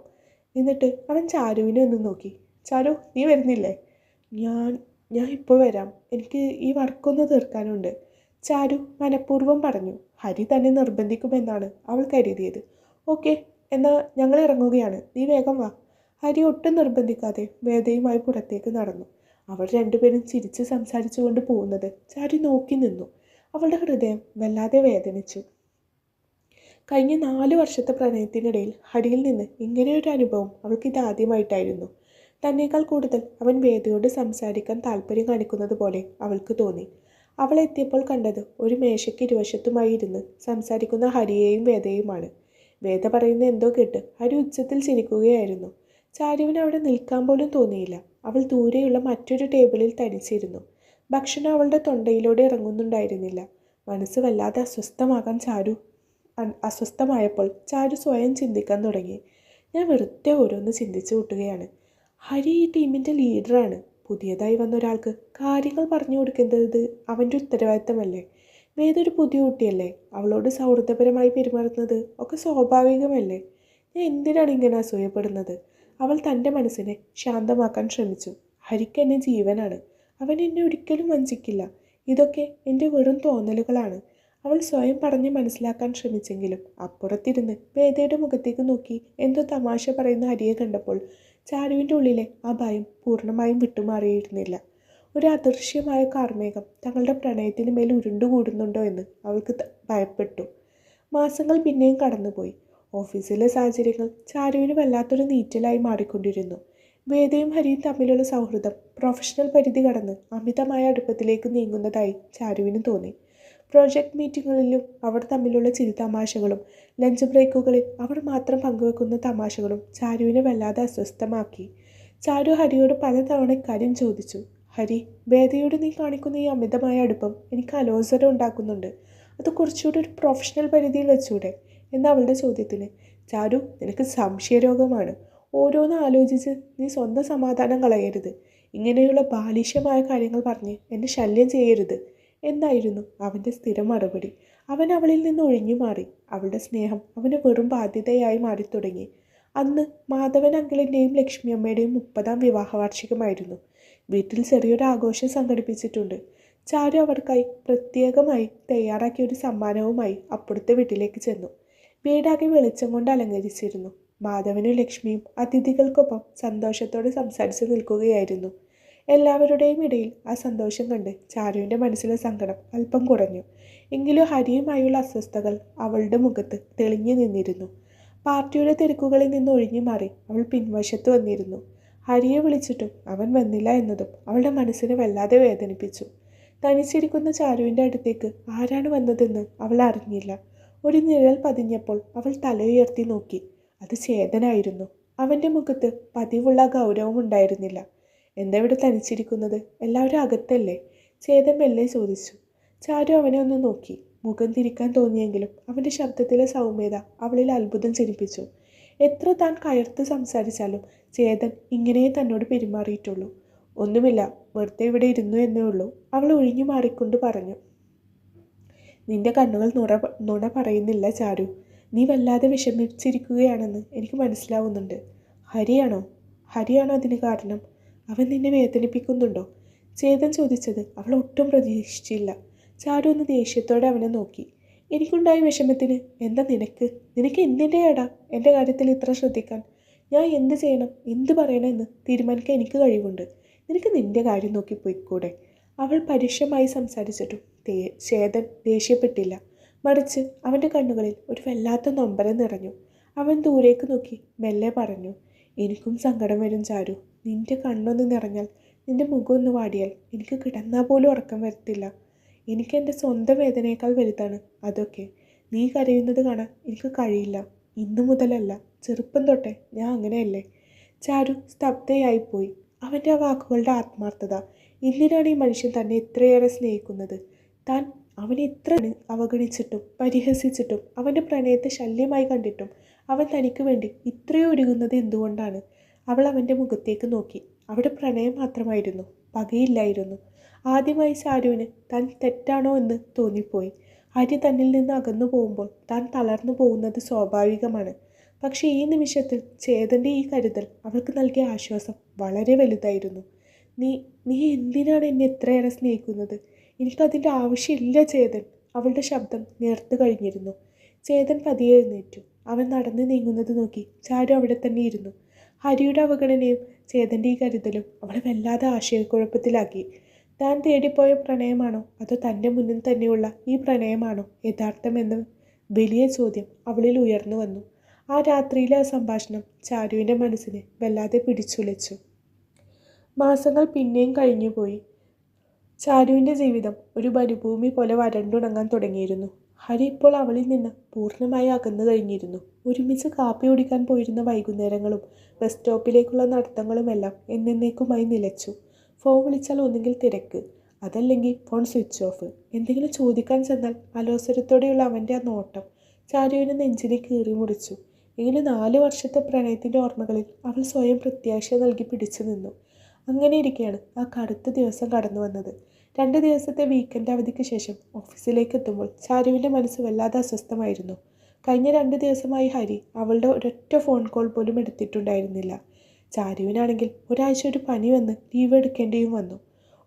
എന്നിട്ട് അവൻ ചാരുവിനെ ഒന്ന് നോക്കി. ചാരു, നീ വരുന്നില്ലേ? ഞാൻ ഞാൻ ഇപ്പോൾ വരാം, എനിക്ക് ഈ വർക്കൊന്ന് തീർക്കാനുണ്ട്, ചാരു മനഃപൂർവ്വം പറഞ്ഞു. ഹരി തന്നെ നിർബന്ധിക്കുമെന്നാണ് അവൾ കരുതിയത്. ഓക്കെ, എന്നാൽ ഞങ്ങൾ ഇറങ്ങുകയാണ്, നീ വേഗം വാ. ഹരി ഒട്ടും നിർബന്ധിക്കാതെ വേദയുമായി പുറത്തേക്ക് നടന്നു. അവർ രണ്ടുപേരും ചിരിച്ച് സംസാരിച്ചു കൊണ്ട് പോകുന്നത് ചാരു നോക്കി നിന്നു. അവളുടെ ഹൃദയം വല്ലാതെ വേദനിച്ചു. കഴിഞ്ഞ 4 വർഷത്തെ പ്രണയത്തിനിടയിൽ ഹരിയിൽ നിന്ന് ഇങ്ങനെയൊരു അനുഭവം അവൾക്ക് ഇതാദ്യമായിട്ടായിരുന്നു. തന്നേക്കാൾ കൂടുതൽ അവൻ വേദയോട് സംസാരിക്കാൻ താല്പര്യം കാണിക്കുന്നത് പോലെ അവൾക്ക് തോന്നി. അവൾ എത്തിയപ്പോൾ കണ്ടത് ഒരു മേശയ്ക്ക് ഇരുവശത്തുമായി ഇരുന്ന് സംസാരിക്കുന്ന ഹരിയെയും വേദയുമാണ്. വേദ പറയുന്ന എന്തോ കേട്ട് ഹരി ഉച്ചത്തിൽ ചിരിക്കുകയായിരുന്നു. ചാരുവിന് അവിടെ നിൽക്കാൻ പോലും തോന്നിയില്ല. അവൾ ദൂരെയുള്ള മറ്റൊരു ടേബിളിൽ തനിച്ചിരുന്നു. ഭക്ഷണം അവളുടെ തൊണ്ടയിലൂടെ ഇറങ്ങുന്നുണ്ടായിരുന്നില്ല. മനസ്സ് വല്ലാതെ അസ്വസ്ഥമായപ്പോൾ ചാരു സ്വയം ചിന്തിക്കാൻ തുടങ്ങി. ഞാൻ വെറുതെ ഓരോന്ന് ചിന്തിച്ചു കൂട്ടുകയാണ്. ഹരി ഈ ടീമിൻ്റെ ലീഡറാണ്. പുതിയതായി വന്ന ഒരാൾക്ക് കാര്യങ്ങൾ പറഞ്ഞു കൊടുക്കേണ്ടത് അവൻ്റെ ഉത്തരവാദിത്തമല്ലേ? വേദൊരു പുതിയ കുട്ടിയല്ലേ? അവളോട് സൗഹൃദപരമായി പെരുമാറുന്നത് ഒക്കെ സ്വാഭാവികമല്ലേ? ഞാൻ എന്തിനാണ് ഇങ്ങനെ അസൂയപ്പെടുന്നത്? അവൾ തൻ്റെ മനസ്സിനെ ശാന്തമാക്കാൻ ശ്രമിച്ചു. ഹരിക്ക് എന്നെ ജീവനാണ്. അവൻ എന്നെ ഒരിക്കലും വഞ്ചിക്കില്ല. ഇതൊക്കെ എൻ്റെ വെറും തോന്നലുകളാണ്. അവൾ സ്വയം പറഞ്ഞ് മനസ്സിലാക്കാൻ ശ്രമിച്ചെങ്കിലും അപ്പുറത്തിരുന്ന് വേദയുടെ മുഖത്തേക്ക് നോക്കി എന്തോ തമാശ പറയുന്ന ഹരിയെ കണ്ടപ്പോൾ ചാരുവിൻ്റെ ഉള്ളിലെ ആ ഭയം പൂർണ്ണമായും വിട്ടുമാറിയിരുന്നില്ല. ഒരു അദൃശ്യമായ കാർമേഘം തങ്ങളുടെ പ്രണയത്തിന് മേൽ ഉരുണ്ടുകൂടുന്നുണ്ടോ എന്ന് അവൾക്ക് ഭയപ്പെട്ടു. മാസങ്ങൾ പിന്നെയും കടന്നുപോയി. ഓഫീസിലെ സാഹചര്യങ്ങൾ ചാരുവിന് വല്ലാത്തൊരു നീറ്റലായി മാറിക്കൊണ്ടിരുന്നു. വേദയും ഹരിയും തമ്മിലുള്ള സൗഹൃദം പ്രൊഫഷണൽ പരിധി കടന്ന് അമിതമായ അടുപ്പത്തിലേക്ക് നീങ്ങുന്നതായി ചാരുവിന് തോന്നി. പ്രോജക്റ്റ് മീറ്റിങ്ങുകളിലും അവർ തമ്മിലുള്ള ചിരിതമാശകളും ലഞ്ച് ബ്രേക്കുകളിൽ അവർ മാത്രം പങ്കുവെക്കുന്ന തമാശകളും ചാരുവിനെ വല്ലാതെ അസ്വസ്ഥമാക്കി. ചാരു ഹരിയോട് പലതവണ ഇക്കാര്യം ചോദിച്ചു. ഹരി, വേദയോട് നീ കാണിക്കുന്ന ഈ അമിതമായ അടുപ്പം എനിക്ക് അലോസരം ഉണ്ടാക്കുന്നുണ്ട്. അത് കുറച്ചുകൂടി ഒരു പ്രൊഫഷണൽ പരിധിയിൽ വെച്ചൂടെ എന്ന അവളുടെ ചോദ്യത്തിന് ചാരു, നിനക്ക് സംശയരോഗമാണ്. ഓരോന്ന് ആലോചിച്ച് നീ സ്വന്തം സമാധാനം കളയരുത്. ഇങ്ങനെയുള്ള ബാലിഷ്യമായ കാര്യങ്ങൾ പറഞ്ഞ് എന്നെ ശല്യം ചെയ്യരുത് എന്നായിരുന്നു അവൻ്റെ സ്ഥിരം മറുപടി. അവൻ അവളിൽ നിന്ന് ഒഴിഞ്ഞു മാറി. അവളുടെ സ്നേഹം അവന് വെറും ബാധ്യതയായി മാറിത്തുടങ്ങി. അന്ന് മാധവൻ അങ്കിളിൻ്റെയും ലക്ഷ്മി അമ്മയുടെയും 30ാം വിവാഹ വാർഷികമായിരുന്നു. വീട്ടിൽ ചെറിയൊരു ആഘോഷം സംഘടിപ്പിച്ചിട്ടുണ്ട്. ചാരു അവർക്കായി പ്രത്യേകമായി തയ്യാറാക്കിയ ഒരു സമ്മാനവുമായി അപ്പുറത്തെ വീട്ടിലേക്ക് ചെന്നു. വീടാകെ വെളിച്ചം കൊണ്ട് അലങ്കരിച്ചിരുന്നു. മാധവനും ലക്ഷ്മിയും അതിഥികൾക്കൊപ്പം സന്തോഷത്തോടെ സംസാരിച്ച് നിൽക്കുകയായിരുന്നു. എല്ലാവരുടെയും ഇടയിൽ ആ സന്തോഷം കണ്ട് ചാരുവിൻ്റെ മനസ്സിലെ സങ്കടം അല്പം കുറഞ്ഞു. എങ്കിലും ഹരിയുമായുള്ള അസ്വസ്ഥതകൾ അവളുടെ മുഖത്ത് തെളിഞ്ഞു നിന്നിരുന്നു. പാർട്ടിയുടെ തിരക്കുകളിൽ നിന്ന് ഒഴിഞ്ഞു മാറി അവൾ പിൻവശത്ത് വന്നിരുന്നു. ഹരിയെ വിളിച്ചിട്ടും അവൻ വന്നില്ല എന്നതും അവളുടെ മനസ്സിനെ വല്ലാതെ വേദനിപ്പിച്ചു. തനിച്ചിരിക്കുന്ന ചാരുവിൻ്റെ അടുത്തേക്ക് ആരാണ് വന്നതെന്ന് അവൾ അറിഞ്ഞില്ല. ഒരു നിഴൽ പതിഞ്ഞപ്പോൾ അവൾ തലയുയർത്തി നോക്കി. അത് ചേതനായിരുന്നു. അവൻ്റെ മുഖത്ത് പതിവുള്ള ഗൗരവം ഉണ്ടായിരുന്നില്ല. എന്താ ഇവിടെ തനിച്ചിരിക്കുന്നത്? എല്ലാവരും അകത്തല്ലേ? ചേതൻ മെല്ലെ ചോദിച്ചു. ചാരു അവനെ ഒന്ന് നോക്കി. മുഖം തിരിക്കാൻ തോന്നിയെങ്കിലും അവൻ്റെ ശബ്ദത്തിലെ സൗമ്യത അവളിൽ അത്ഭുതം ജനിപ്പിച്ചു. എത്ര താൻ കയർത്ത് സംസാരിച്ചാലും ചേതൻ ഇങ്ങനെയേ തന്നോട് പെരുമാറിയിട്ടുള്ളൂ. ഒന്നുമില്ല, വെറുതെ ഇവിടെ ഇരുന്നു എന്നേ ഉള്ളൂ, അവൾ ഒഴിഞ്ഞു മാറിക്കൊണ്ട് പറഞ്ഞു. നിന്റെ കണ്ണുകൾ നുണ പറയുന്നില്ല ചാരു. നീ വല്ലാതെ വിഷമിച്ചിരിക്കുകയാണെന്ന് എനിക്ക് മനസ്സിലാവുന്നുണ്ട്. ഹരിയാണോ അതിന് കാരണം? അവൻ നിന്നെ വേദനിപ്പിക്കുന്നുണ്ടോ? ചേതൻ ചോദിച്ചത് അവൾ ഒട്ടും പ്രതീക്ഷിച്ചില്ല. ചാരു ഒന്ന് ദേഷ്യത്തോടെ അവനെ നോക്കി. എനിക്കുണ്ടായ വിഷമത്തിന് എന്താ നിനക്ക് എന്തിൻ്റെയാടാ എൻ്റെ കാര്യത്തിൽ ഇത്ര ശ്രദ്ധിക്കാൻ? ഞാൻ എന്ത് ചെയ്യണം, എന്ത് പറയണമെന്ന് തീരുമാനിക്കാൻ എനിക്ക് കഴിവുണ്ട്. നിനക്ക് നിൻ്റെ കാര്യം നോക്കി പോയിക്കൂടെ? അവൾ പരുഷമായി സംസാരിച്ചിട്ടും ചേതൻ ദേഷ്യപ്പെട്ടില്ല. മറിച്ച് അവൻ്റെ കണ്ണുകളിൽ ഒരു വല്ലാത്ത നൊമ്പരം നിറഞ്ഞു. അവൻ ദൂരേക്ക് നോക്കി മെല്ലെ പറഞ്ഞു. എനിക്കും സങ്കടം വരും ചാരു. നിൻ്റെ കണ്ണൊന്ന് നിറഞ്ഞാൽ, നിൻ്റെ മുഖം ഒന്ന് വാടിയാൽ എനിക്ക് കിടന്നാൽ പോലും ഉറക്കം വരത്തില്ല. എനിക്ക് എൻ്റെ സ്വന്തം വേദനയേക്കാൾ വലുതാണ് അതൊക്കെ. നീ കരയുന്നത് കാണാൻ എനിക്ക് കഴിയില്ല. ഇന്നു മുതലല്ല, ചെറുപ്പം തൊട്ടേ ഞാൻ അങ്ങനെയല്ലേ. ചാരു സ്തബ്ധയായിപ്പോയി. അവൻ്റെ ആ വാക്കുകളുടെ ആത്മാർത്ഥത. എന്തിനാണ് ഈ മനുഷ്യൻ തന്നെ ഇത്രയേറെ സ്നേഹിക്കുന്നത്? താൻ അവനെ ഇത്ര അവഗണിച്ചിട്ടും പരിഹസിച്ചിട്ടും അവൻ്റെ പ്രണയത്തെ ശല്യമായി കണ്ടിട്ടും അവൻ തനിക്ക് വേണ്ടി ഇത്രയും ഒരുങ്ങുന്നത് എന്തുകൊണ്ടാണ്? അവൾ അവൻ്റെ മുഖത്തേക്ക് നോക്കി. അവിടെ പ്രണയം മാത്രമായിരുന്നു, പകയില്ലായിരുന്നു. ആദ്യമായി ചാരുവിന് താൻ തെറ്റാണോ എന്ന് തോന്നിപ്പോയി. ഹരി തന്നിൽ നിന്ന് അകന്നു പോകുമ്പോൾ താൻ തളർന്നു പോകുന്നത് സ്വാഭാവികമാണ്. പക്ഷേ ഈ നിമിഷത്തിൽ ചേതൻ്റെ ഈ കരുതൽ അവൾക്ക് നൽകിയ ആശ്വാസം വളരെ വലുതായിരുന്നു. നീ നീ എന്തിനാണ് എന്നെ ഇത്രയേറെ സ്നേഹിക്കുന്നത്? എനിക്കതിൻ്റെ ആവശ്യമില്ല ചേതൻ. അവളുടെ ശബ്ദം നേർത്തു കഴിഞ്ഞിരുന്നു. ചേതൻ പതിയെ എഴുന്നേറ്റു. അവൻ നടന്നു നീങ്ങുന്നത് നോക്കി ചാരു അവിടെ തന്നെ ഇരുന്നു. ഹരിയുടെ അവഗണനയും ചേതൻ്റെ ഈ കരുതലും അവളെ വല്ലാതെ ആശയക്കുഴപ്പത്തിലാക്കി. താൻ തേടിപ്പോയ പ്രണയമാണോ അതോ തൻ്റെ മുന്നിൽ തന്നെയുള്ള ഈ പ്രണയമാണോ യഥാർത്ഥമെന്ന വലിയ ചോദ്യം അവളിൽ ഉയർന്നു വന്നു. ആ രാത്രിയിലെ ആ സംഭാഷണം ചാരുവിൻ്റെ മനസ്സിനെ വല്ലാതെ പിടിച്ചുലച്ചു. മാസങ്ങൾ പിന്നെയും കഴിഞ്ഞുപോയി. ചാരുവിൻ്റെ ജീവിതം ഒരു മരുഭൂമി പോലെ വരണ്ടുണങ്ങാൻ തുടങ്ങിയിരുന്നു. ഹരി ഇപ്പോൾ അവളിൽ നിന്ന് പൂർണ്ണമായി അകന്നു കഴിഞ്ഞിരുന്നു. ഒരുമിച്ച് കാപ്പി കുടിക്കാൻ പോയിരുന്ന വൈകുന്നേരങ്ങളും ബസ് സ്റ്റോപ്പിലേക്കുള്ള നടത്തങ്ങളുമെല്ലാം എന്നേക്കുമായി നിലച്ചു. ഫോൺ വിളിച്ചാൽ ഒന്നുകിൽ തിരക്ക്, അതല്ലെങ്കിൽ ഫോൺ സ്വിച്ച് ഓഫ്. എന്തെങ്കിലും ചോദിക്കാൻ ചെന്നാൽ അലോസരത്തോടെയുള്ള അവൻ്റെ ആ നോട്ടം ചാരുവിനെ നെഞ്ചിനെ കീറി മുറിച്ചു. ഇങ്ങനെ 4 വർഷത്തെ പ്രണയത്തിൻ്റെ ഓർമ്മകളിൽ അവൾ സ്വയം പ്രത്യാശ നൽകി പിടിച്ചു നിന്നു. അങ്ങനെ ഇരിക്കെയാണ് ആ കടുത്ത ദിവസം കടന്നു വന്നത്. 2 ദിവസത്തെ വീക്കെൻഡ് അവധിക്ക് ശേഷം ഓഫീസിലേക്ക് എത്തുമ്പോൾ ചാരുവിൻ്റെ മനസ്സ് വല്ലാതെ അസ്വസ്ഥമായിരുന്നു. കഴിഞ്ഞ 2 ദിവസമായി ഹരി അവളുടെ ഒരൊറ്റ ഫോൺ കോൾ പോലും എടുത്തിട്ടുണ്ടായിരുന്നില്ല. ചാരുവിനാണെങ്കിൽ ഒരാഴ്ച ഒരു പനി വന്ന് ലീവ് എടുക്കേണ്ടിയും വന്നു.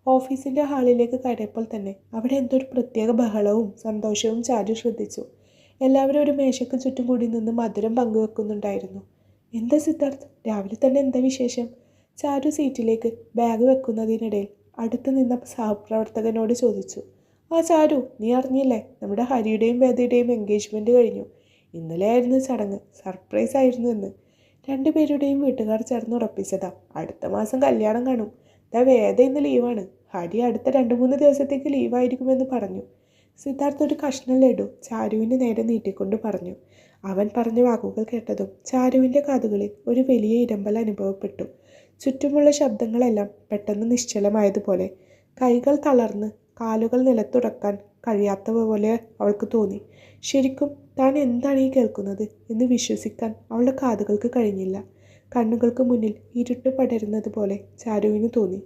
ഓഫീസിൻ്റെ ഹാളിലേക്ക് കയറിയപ്പോൾ തന്നെ അവിടെ എന്തോ ഒരു പ്രത്യേക ബഹളവും സന്തോഷവും ചാരു ശ്രദ്ധിച്ചു. എല്ലാവരും ഒരു മേശയ്ക്ക് ചുറ്റും കൂടി നിന്ന് മധുരം പങ്കുവെക്കുന്നുണ്ടായിരുന്നു. എന്താ സിദ്ധാർത്ഥ്, രാവിലെ തന്നെ എന്താ വിശേഷം? ചാരു സീറ്റിലേക്ക് ബാഗ് വെക്കുന്നതിനിടയിൽ അടുത്ത് നിന്ന സഹപ്രവർത്തകനോട് ചോദിച്ചു. ആ ചാരു, നീ അറിഞ്ഞില്ലേ, നമ്മുടെ ഹരിയുടെയും വേദയുടെയും എൻഗേജ്മെൻറ്റ് കഴിഞ്ഞു. ഇന്നലെ ആയിരുന്നു ചടങ്ങ്. സർപ്രൈസ് ആയിരുന്നു എന്ന്. 2 പേരുടെയും വീട്ടുകാർ ചേർന്ന് ഉറപ്പിച്ചതാ. അടുത്ത മാസം കല്യാണം കാണും. വേദ ഇന്ന് ലീവാണ്. ഹരി അടുത്ത 2-3 ദിവസത്തേക്ക് ലീവായിരിക്കുമെന്ന് പറഞ്ഞു. സിദ്ധാർത്ഥ് ഒരു കഷ്ണം ലഡു ചാരുവിന് നേരെ നീട്ടിക്കൊണ്ട് പറഞ്ഞു. അവൻ പറഞ്ഞ വാക്കുകൾ കേട്ടതും ചാരുവിൻ്റെ കാതുകളിൽ ഒരു വലിയ ഇരമ്പൽ അനുഭവപ്പെട്ടു. ചുറ്റുമുള്ള ശബ്ദങ്ങളെല്ലാം പെട്ടെന്ന് നിശ്ചലമായതുപോലെ. കൈകൾ തളർന്ന് കാലുകൾ നിലത്തുറക്കാൻ കഴിയാത്ത പോലെ അവൾക്ക് തോന്നി. ശരിക്കും താൻ എന്താണ് ഈ കേൾക്കുന്നത് എന്ന് വിശ്വസിക്കാൻ അവളുടെ കാതുകൾക്ക് കഴിഞ്ഞില്ല. കണ്ണുകൾക്ക് മുന്നിൽ ഇരുട്ട് പടരുന്നത് പോലെ ചാരുവിന് തോന്നി.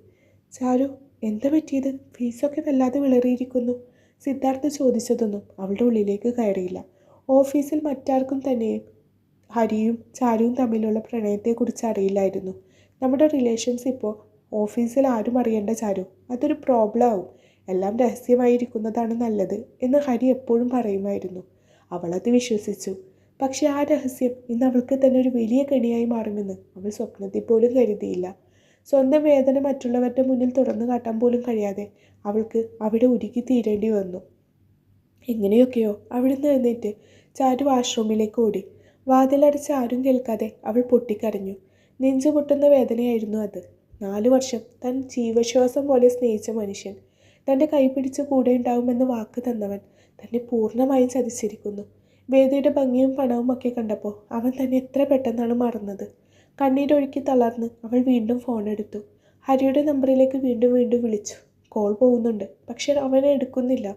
ചാരു, എന്താ പറ്റിയത്? ഫീസൊക്കെ വല്ലാതെ വിളറിയിരിക്കുന്നു. സിദ്ധാർത്ഥ് ചോദിച്ചതൊന്നും അവളുടെ ഉള്ളിലേക്ക് കയറിയില്ല. ഓഫീസിൽ മറ്റാർക്കും തന്നെയും ഹരിയും ചാരുവും തമ്മിലുള്ള പ്രണയത്തെക്കുറിച്ച് അറിയില്ലായിരുന്നു. നമ്മുടെ റിലേഷൻസ് ഇപ്പോൾ ഓഫീസിൽ ആരും അറിയേണ്ട ചാരു, അതൊരു പ്രോബ്ലം ആവും. എല്ലാം രഹസ്യമായിരിക്കുന്നതാണ് നല്ലത് എന്ന് ഹരി എപ്പോഴും പറയുമായിരുന്നു. അവളത് വിശ്വസിച്ചു. പക്ഷെ ആ രഹസ്യം ഇന്ന് അവൾക്ക് തന്നെ ഒരു വലിയ കെണിയായി മാറുമെന്ന് അവൾ സ്വപ്നത്തിൽ പോലും കരുതിയില്ല. സ്വന്തം വേദന മറ്റുള്ളവരുടെ മുന്നിൽ തുറന്നു കാട്ടാൻ പോലും കഴിയാതെ അവൾക്ക് അവിടെ ഉരുകി തീരേണ്ടി വന്നു. എങ്ങനെയൊക്കെയോ അവിടുന്ന് എഴുന്നേറ്റ് ചാരു വാഷ്റൂമിലേക്ക് ഓടി. വാതിലടച്ച് ആരും കേൾക്കാതെ അവൾ പൊട്ടിക്കരഞ്ഞു. നെഞ്ചു പൊട്ടുന്ന വേദനയായിരുന്നു അത്. 4 വർഷം താൻ ജീവശ്വാസം പോലെ സ്നേഹിച്ച മനുഷ്യൻ, തൻ്റെ കൈപിടിച്ച് കൂടെ ഉണ്ടാവുമെന്ന് വാക്ക് തന്നവൻ തന്നെ പൂർണ്ണമായും ചതിച്ചിരിക്കുന്നു. വേദയുടെ ഭംഗിയും പണവും ഒക്കെ കണ്ടപ്പോൾ അവൻ തന്നെ എത്ര പെട്ടെന്നാണ് മറന്നത്. കണ്ണീരൊഴുക്കി തളർന്ന് അവൾ വീണ്ടും ഫോൺ എടുത്തു. ഹരിയുടെ നമ്പറിലേക്ക് വീണ്ടും വീണ്ടും വിളിച്ചു. കോൾ പോകുന്നുണ്ട്, പക്ഷെ അവൻ എടുക്കുന്നില്ല.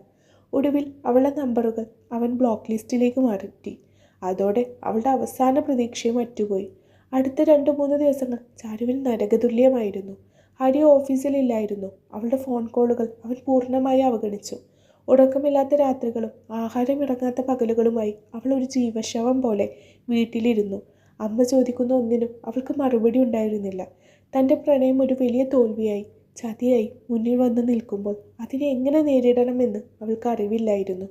ഒടുവിൽ അവളുടെ നമ്പറുകൾ അവൻ ബ്ലോക്ക് ലിസ്റ്റിലേക്ക് മാറ്റി. അതോടെ അവളുടെ അവസാന പ്രതീക്ഷയും അറ്റുപോയി. അടുത്ത 2-3 ദിവസങ്ങൾ ചാരുവിൽ നരകതുല്യമായിരുന്നു. ഹരി ഓഫീസിലില്ലായിരുന്നു. അവളുടെ ഫോൺ കോളുകൾ അവൻ പൂർണ്ണമായി അവഗണിച്ചു. ഉറക്കമില്ലാത്ത രാത്രികളും ആഹാരമിറങ്ങാത്ത പകലുകളുമായി അവൾ ഒരു ജീവശവം പോലെ വീട്ടിലിരുന്നു. അമ്മ ചോദിക്കുന്ന ഒന്നിനും അവൾക്ക് മറുപടി ഉണ്ടായിരുന്നില്ല. തൻ്റെ പ്രണയം ഒരു വലിയ തോൽവിയായി, ചതിയായി മുന്നിൽ വന്ന് നിൽക്കുമ്പോൾ അതിനെ എങ്ങനെ നേരിടണമെന്ന് അവൾക്ക് അറിവില്ലായിരുന്നു.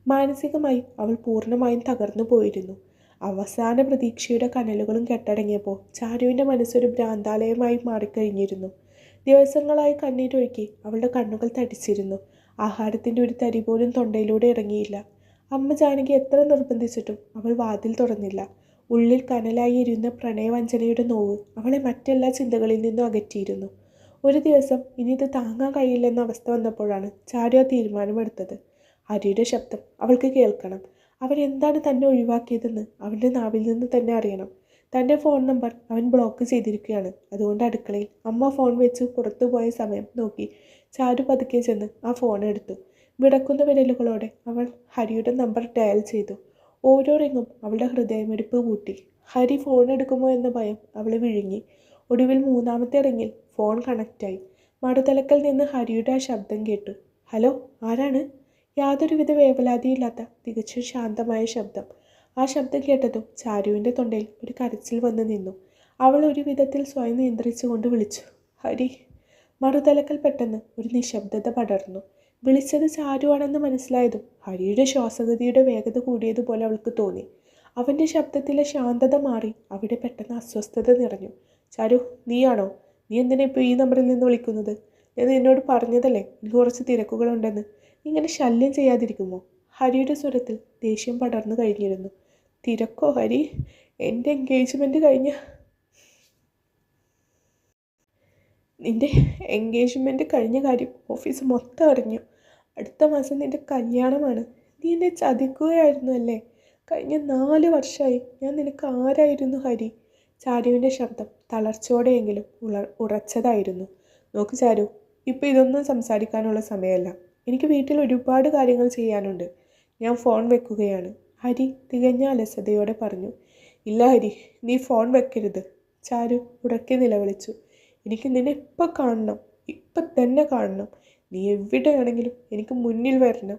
മാനസികമായി അവൾ പൂർണ്ണമായും തകർന്നു പോയിരുന്നു. അവസാന പ്രതീക്ഷയുടെ കനലുകളും കെട്ടടങ്ങിയപ്പോൾ ചാരുവിൻ്റെ മനസ്സൊരു ഭ്രാന്താലയമായി മാറിക്കഴിഞ്ഞിരുന്നു. ദിവസങ്ങളായി കണ്ണീരൊഴുക്കി അവളുടെ കണ്ണുകൾ തടിച്ചിരുന്നു. ആഹാരത്തിൻ്റെ ഒരു തരി പോലും തൊണ്ടയിലൂടെ ഇറങ്ങിയില്ല. അമ്മ ജാനകി എത്ര നിർബന്ധിച്ചിട്ടും അവൾ വാതിൽ തുറന്നില്ല. ഉള്ളിൽ കനലായി എരിയുന്ന പ്രണയവഞ്ചനയുടെ നോവ് അവളെ മറ്റെല്ലാ ചിന്തകളിൽ നിന്നും അകറ്റിയിരുന്നു. ഒരു ദിവസം ഇനി ഇത് താങ്ങാൻ കഴിയില്ലെന്ന അവസ്ഥ വന്നപ്പോഴാണ് ചാരു ആ തീരുമാനമെടുത്തത്. ഹരിയുടെ ശബ്ദം അവൾക്ക് കേൾക്കണം. അവൻ എന്താണ് തന്നെ ഒഴിവാക്കിയതെന്ന് അവൻ്റെ നാവിൽ നിന്ന് തന്നെ അറിയണം. തൻ്റെ ഫോൺ നമ്പർ അവൻ ബ്ലോക്ക് ചെയ്തിരിക്കുകയാണ്. അതുകൊണ്ട് അടുക്കളയിൽ അമ്മ ഫോൺ വെച്ച് പുറത്തു പോയ സമയം നോക്കി ചാരു പതുക്കെ ചെന്ന് ആ ഫോൺ എടുത്തു. വിടക്കുന്ന വിരലുകളോടെ അവൾ ഹരിയുടെ നമ്പർ ഡയൽ ചെയ്തു. ഓരോ റിങ്ങും അവളുടെ ഹൃദയമിടിപ്പ് കൂട്ടി. ഹരി ഫോൺ എടുക്കുമോ എന്ന ഭയം അവളെ വിഴുങ്ങി. ഒടുവിൽ മൂന്നാമത്തെ റിങ്ങിൽ ഫോൺ കണക്റ്റായി. മറുതലക്കൽ നിന്ന് ഹരിയുടെ ആ ശബ്ദം കേട്ടു. ഹലോ, ആരാണ്? യാതൊരുവിധ വേവലാതിയില്ലാത്ത തികച്ചും ശാന്തമായ ശബ്ദം. ആ ശബ്ദം കേട്ടതും ചാരുവിൻ്റെ തൊണ്ടയിൽ ഒരു കരച്ചിൽ വന്ന് നിന്നു. അവൾ ഒരു വിധത്തിൽ സ്വയം നിയന്ത്രിച്ചുകൊണ്ട് വിളിച്ചു, ഹരി. മറുതലക്കൽ പെട്ടെന്ന് ഒരു നിശബ്ദത പടർന്നു. വിളിച്ചത് ചാരുവാണെന്ന് മനസ്സിലായതും ഹരിയുടെ ശ്വാസഗതിയുടെ വേഗത കൂടിയതുപോലെ അവൾക്ക് തോന്നി. അവൻ്റെ ശബ്ദത്തിലെ ശാന്തത മാറി അവിടെ പെട്ടെന്ന് അസ്വസ്ഥത നിറഞ്ഞു. ചാരു, നീയാണോ? നീ എന്തിനാ ഇപ്പോൾ ഈ നമ്പറിൽ നിന്ന് വിളിക്കുന്നത്? ഞാൻ നിന്നോട് പറഞ്ഞതല്ലേ എനിക്ക് കുറച്ച് തിരക്കുകളുണ്ടെന്ന്. നീ ഇങ്ങനെ ശല്യം ചെയ്യാതിരിക്കുമോ? ഹരിയുടെ സ്വരത്തിൽ ദേഷ്യം പടർന്നു കഴിഞ്ഞിരുന്നു. തിരക്കോ ഹരി? എൻ്റെ എൻഗേജ്മെൻറ്റ് നിൻ്റെ എൻഗേജ്മെൻറ്റ് കഴിഞ്ഞ കാര്യം ഓഫീസ് മൊത്തം അറിഞ്ഞു. അടുത്ത മാസം നിൻ്റെ കല്യാണമാണ്. നീ എന്നെ ചതിക്കുകയായിരുന്നു അല്ലേ? കഴിഞ്ഞ 4 വർഷമായി ഞാൻ നിനക്ക് ആരായിരുന്നു ഹരി? ചാരുവിൻ്റെ ശബ്ദം തളർച്ചയോടെയെങ്കിലും ഉറച്ചതായിരുന്നു. നോക്ക് ചാരു, ഇപ്പോൾ ഇതൊന്നും സംസാരിക്കാനുള്ള സമയമല്ല. എനിക്ക് വീട്ടിൽ ഒരുപാട് കാര്യങ്ങൾ ചെയ്യാനുണ്ട്. ഞാൻ ഫോൺ വെക്കുകയാണ്. ഹരി തികഞ്ഞ അലസതയോടെ പറഞ്ഞു. ഇല്ല ഹരി, നീ ഫോൺ വെക്കരുത്. ചാരു ഉറക്കെ നിലവിളിച്ചു. എനിക്ക് നിന്നെ ഇപ്പം കാണണം, ഇപ്പം തന്നെ കാണണം. നീ എവിടെയാണെങ്കിലും എനിക്ക് മുന്നിൽ വരണം.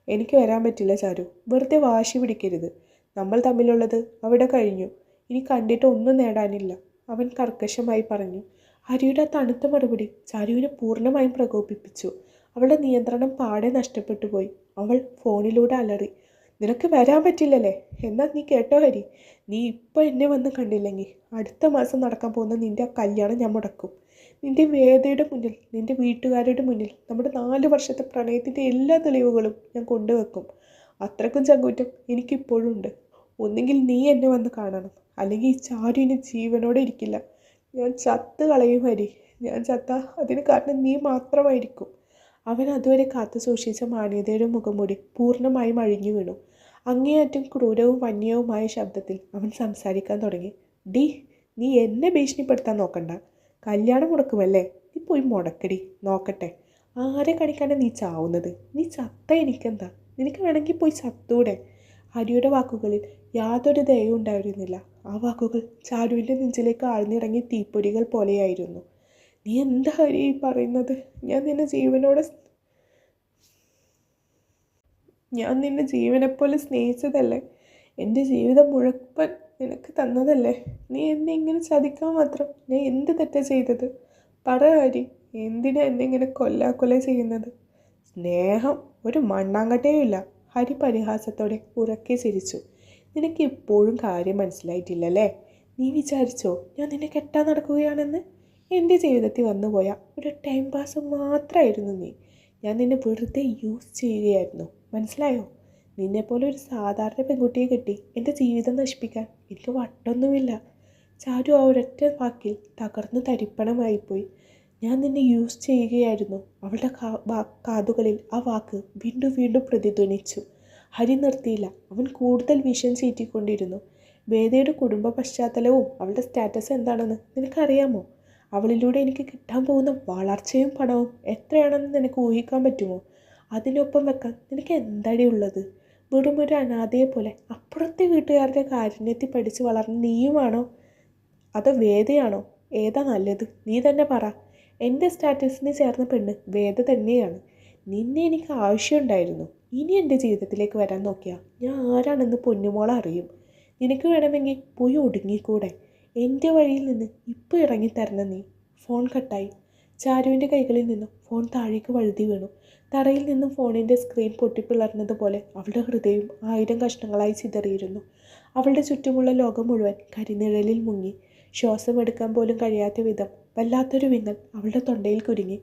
എനിക്ക് വരാൻ പറ്റില്ല ചാരു, വെറുതെ വാശി പിടിക്കരുത്. നമ്മൾ തമ്മിലുള്ളത് അവിടെ കഴിഞ്ഞു. ഇനി കണ്ടിട്ട് ഒന്നും നേടാനില്ല, അവൻ കർക്കശമായി പറഞ്ഞു. ഹരിയുടെ തണുത്ത മറുപടി ചാരുവിനെ പൂർണ്ണമായും പ്രകോപിപ്പിച്ചു. അവളുടെ നിയന്ത്രണം പാടെ നഷ്ടപ്പെട്ടു പോയി. അവൾ ഫോണിലൂടെ അലറി. നിനക്ക് വരാൻ പറ്റില്ലല്ലേ? എന്നാൽ നീ കേട്ടോ ഹരി, നീ ഇപ്പോൾ എന്നെ വന്ന് കണ്ടില്ലെങ്കിൽ അടുത്ത മാസം നടക്കാൻ പോകുന്ന നിൻ്റെ ആ കല്യാണം ഞാൻ മുടക്കും. നിൻ്റെ വേദയുടെ മുന്നിൽ, നിൻ്റെ വീട്ടുകാരുടെ മുന്നിൽ നമ്മുടെ 4 വർഷത്തെ പ്രണയത്തിൻ്റെ എല്ലാ തെളിവുകളും ഞാൻ കൊണ്ടുവെക്കും. അത്രക്കും ചങ്കൂറ്റം എനിക്കിപ്പോഴും ഉണ്ട്. ഒന്നുകിൽ നീ എന്നെ വന്ന് കാണണം, അല്ലെങ്കിൽ ഈ ചാരു ഇനി ജീവനോടെ ഇരിക്കില്ല. ഞാൻ ചത്ത് കളയും ഹരി. ഞാൻ ചത്ത അതിന് കാരണം നീ മാത്രമായിരിക്കും. അവൻ അതുവരെ കാത്തു സൂക്ഷിച്ച മാന്യതയുടെ മുഖംമൂടി പൂർണ്ണമായും അഴിഞ്ഞു വീണു. അങ്ങേയറ്റം ക്രൂരവും വന്യവുമായ ശബ്ദത്തിൽ അവൻ സംസാരിക്കാൻ തുടങ്ങി. ഡി, നീ എന്നെ ഭീഷണിപ്പെടുത്താൻ നോക്കണ്ട. കല്യാണം മുടക്കുമല്ലേ? നീ പോയി മുടക്കടി, നോക്കട്ടെ. ആരെ കാണിക്കാനാണ് നീ ചാവുന്നത്? നീ ചത്ത എനിക്കെന്താ? നിനക്ക് വേണമെങ്കിൽ പോയി ചത്തൂടെ? ഹരിയുടെ വാക്കുകളിൽ യാതൊരു ദയവും ഉണ്ടായിരുന്നില്ല. ആ വാക്കുകൾ ചാരുവിൻ്റെ നെഞ്ചിലേക്ക് ആഴ്ന്നിറങ്ങി തീപ്പൊരികൾ പോലെയായിരുന്നു. നീ എന്താ ഹരി പറയുന്നത്? ഞാൻ നിന്നെ ജീവനെപ്പോലെ സ്നേഹിച്ചതല്ലേ? എൻ്റെ ജീവിതം മുഴുവൻ നിനക്ക് തന്നതല്ലേ? നീ എന്നെ ഇങ്ങനെ ചതിക്കാൻ മാത്രം ഞാൻ എന്ത് തെറ്റാ ചെയ്തത്? പറ ഹരി, എന്തിനാ എന്നെ ഇങ്ങനെ കൊല്ലാക്കൊല ചെയ്യുന്നത്? സ്നേഹം ഒരു മണ്ണാങ്കട്ടയുമില്ല. ഹരി പരിഹാസത്തോടെ ഉറക്കെ ചിരിച്ചു. നിനക്ക് ഇപ്പോഴും കാര്യം മനസ്സിലായിട്ടില്ലല്ലേ? നീ വിചാരിച്ചോ ഞാൻ നിന്നെ കെട്ടാൻ നടക്കുകയാണെന്ന്? എൻ്റെ ജീവിതത്തിൽ വന്നുപോയ ഒരു ടൈം പാസ് മാത്രമായിരുന്നു നീ. ഞാൻ നിന്നെ വെറുതെ യൂസ് ചെയ്യുകയായിരുന്നു, മനസ്സിലായോ? നിന്നെപ്പോലെ ഒരു സാധാരണ പെൺകുട്ടിയെ കെട്ടി എൻ്റെ ജീവിതം നശിപ്പിക്കാൻ എനിക്ക് വട്ടൊന്നുമില്ല. ചാരു ആ ഒരൊറ്റ വാക്കിൽ തകർന്നു തരിപ്പണമായിപ്പോയി. ഞാൻ നിന്നെ യൂസ് ചെയ്യുകയായിരുന്നു. അവളുടെ കാതുകളിൽ ആ വാക്ക് വീണ്ടും വീണ്ടും പ്രതിധ്വനിച്ചു. ഹരി നിർത്തിയില്ല. അവൻ കൂടുതൽ വിഷം ചീറ്റിക്കൊണ്ടിരുന്നു. വേദയുടെ കുടുംബ പശ്ചാത്തലവും അവളുടെ സ്റ്റാറ്റസ് എന്താണെന്ന് നിനക്കറിയാമോ? അവളിലൂടെ എനിക്ക് കിട്ടാൻ പോകുന്ന വളർച്ചയും പണവും എത്രയാണെന്ന് നിനക്ക് ഊഹിക്കാൻ പറ്റുമോ? അതിനൊപ്പം വെക്കാൻ നിനക്ക് എന്താടി ഉള്ളത്? വെറും ഒരു അനാഥയെ പോലെ അപ്പുറത്തെ വീട്ടുകാരുടെ കാരുണ്യത്തിൽ പഠിച്ച് വളർന്ന നീയുമാണോ അതോ വേദയാണോ? ഏതാ നല്ലത്? നീ തന്നെ പറ. എൻ്റെ സ്റ്റാറ്റസിന് ചേർന്ന പെണ്ണ് വേദ തന്നെയാണ്. നിന്നെ എനിക്ക് ആവശ്യമുണ്ടായിരുന്നു. ഇനി എൻ്റെ ജീവിതത്തിലേക്ക് വരാൻ നോക്കിയാൽ ഞാൻ ആരാണെന്ന് പൊന്നുമോളെ അറിയും. നിനക്ക് വേണമെങ്കിൽ പോയി ഒടുങ്ങിക്കൂടെ? എൻ്റെ വഴിയിൽ നിന്ന് ഇപ്പോൾ ഇറങ്ങിത്തരണം നീ. ഫോൺ കട്ടായി. ചാരുവിൻ്റെ കൈകളിൽ നിന്നും ഫോൺ താഴേക്ക് വഴുതി വീണു. തറയിൽ നിന്നും ഫോണിൻ്റെ സ്ക്രീൻ പൊട്ടിപ്പിളർന്നതുപോലെ അവളുടെ ഹൃദയം 1000 കഷ്ണങ്ങളായി ചിതറിയിരുന്നു. അവളുടെ ചുറ്റുമുള്ള ലോകം മുഴുവൻ കരിനിഴലിൽ മുങ്ങി. ശ്വാസമെടുക്കാൻ പോലും കഴിയാത്ത വിധം വല്ലാത്തൊരു വിങ്ങൽ അവളുടെ തൊണ്ടയിൽ കുരുങ്ങി.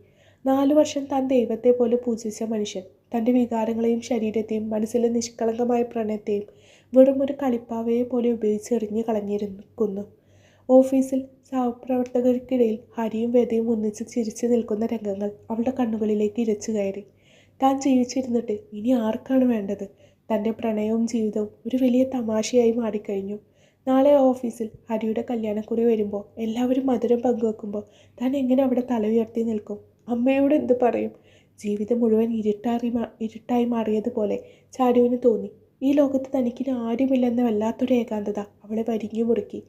4 വർഷം താൻ ദൈവത്തെ പോലെ പൂജിച്ച മനുഷ്യൻ തൻ്റെ വികാരങ്ങളെയും ശരീരത്തെയും മനസ്സിലെ നിഷ്കളങ്കമായ പ്രണയത്തെയും വെറും ഒരു കളിപ്പാവയെ പോലെ ഉപയോഗിച്ചെറിഞ്ഞു കളഞ്ഞിരിക്കുന്നു. ഓഫീസിൽ സഹപ്രവർത്തകർക്കിടയിൽ ഹരിയും വേദയും ഒന്നിച്ച് ചിരിച്ചു നിൽക്കുന്ന രംഗങ്ങൾ അവളുടെ കണ്ണുകളിലേക്ക് ഇരച്ചു കയറി. താൻ ജീവിച്ചിരുന്നിട്ട് ഇനി ആർക്കാണ് വേണ്ടത്? തൻ്റെ പ്രണയവും ജീവിതവും ഒരു വലിയ തമാശയായി മാറിക്കഴിഞ്ഞു. നാളെ ഓഫീസിൽ ഹരിയുടെ കല്യാണക്കുറി വരുമ്പോൾ എല്ലാവരും മധുരം പങ്കുവെക്കുമ്പോൾ താൻ എങ്ങനെ അവിടെ തല ഉയർത്തി നിൽക്കും? അമ്മയോട് എന്ത് പറയും? ജീവിതം മുഴുവൻ ഇരുട്ടായി മാറിയതുപോലെ ചാരുവിന് തോന്നി. ഈ ലോകത്ത് തനിക്കിന് ആരുമില്ലെന്ന വല്ലാത്തൊരു ഏകാന്തത അവളെ വരിഞ്ഞു മുറുക്കി.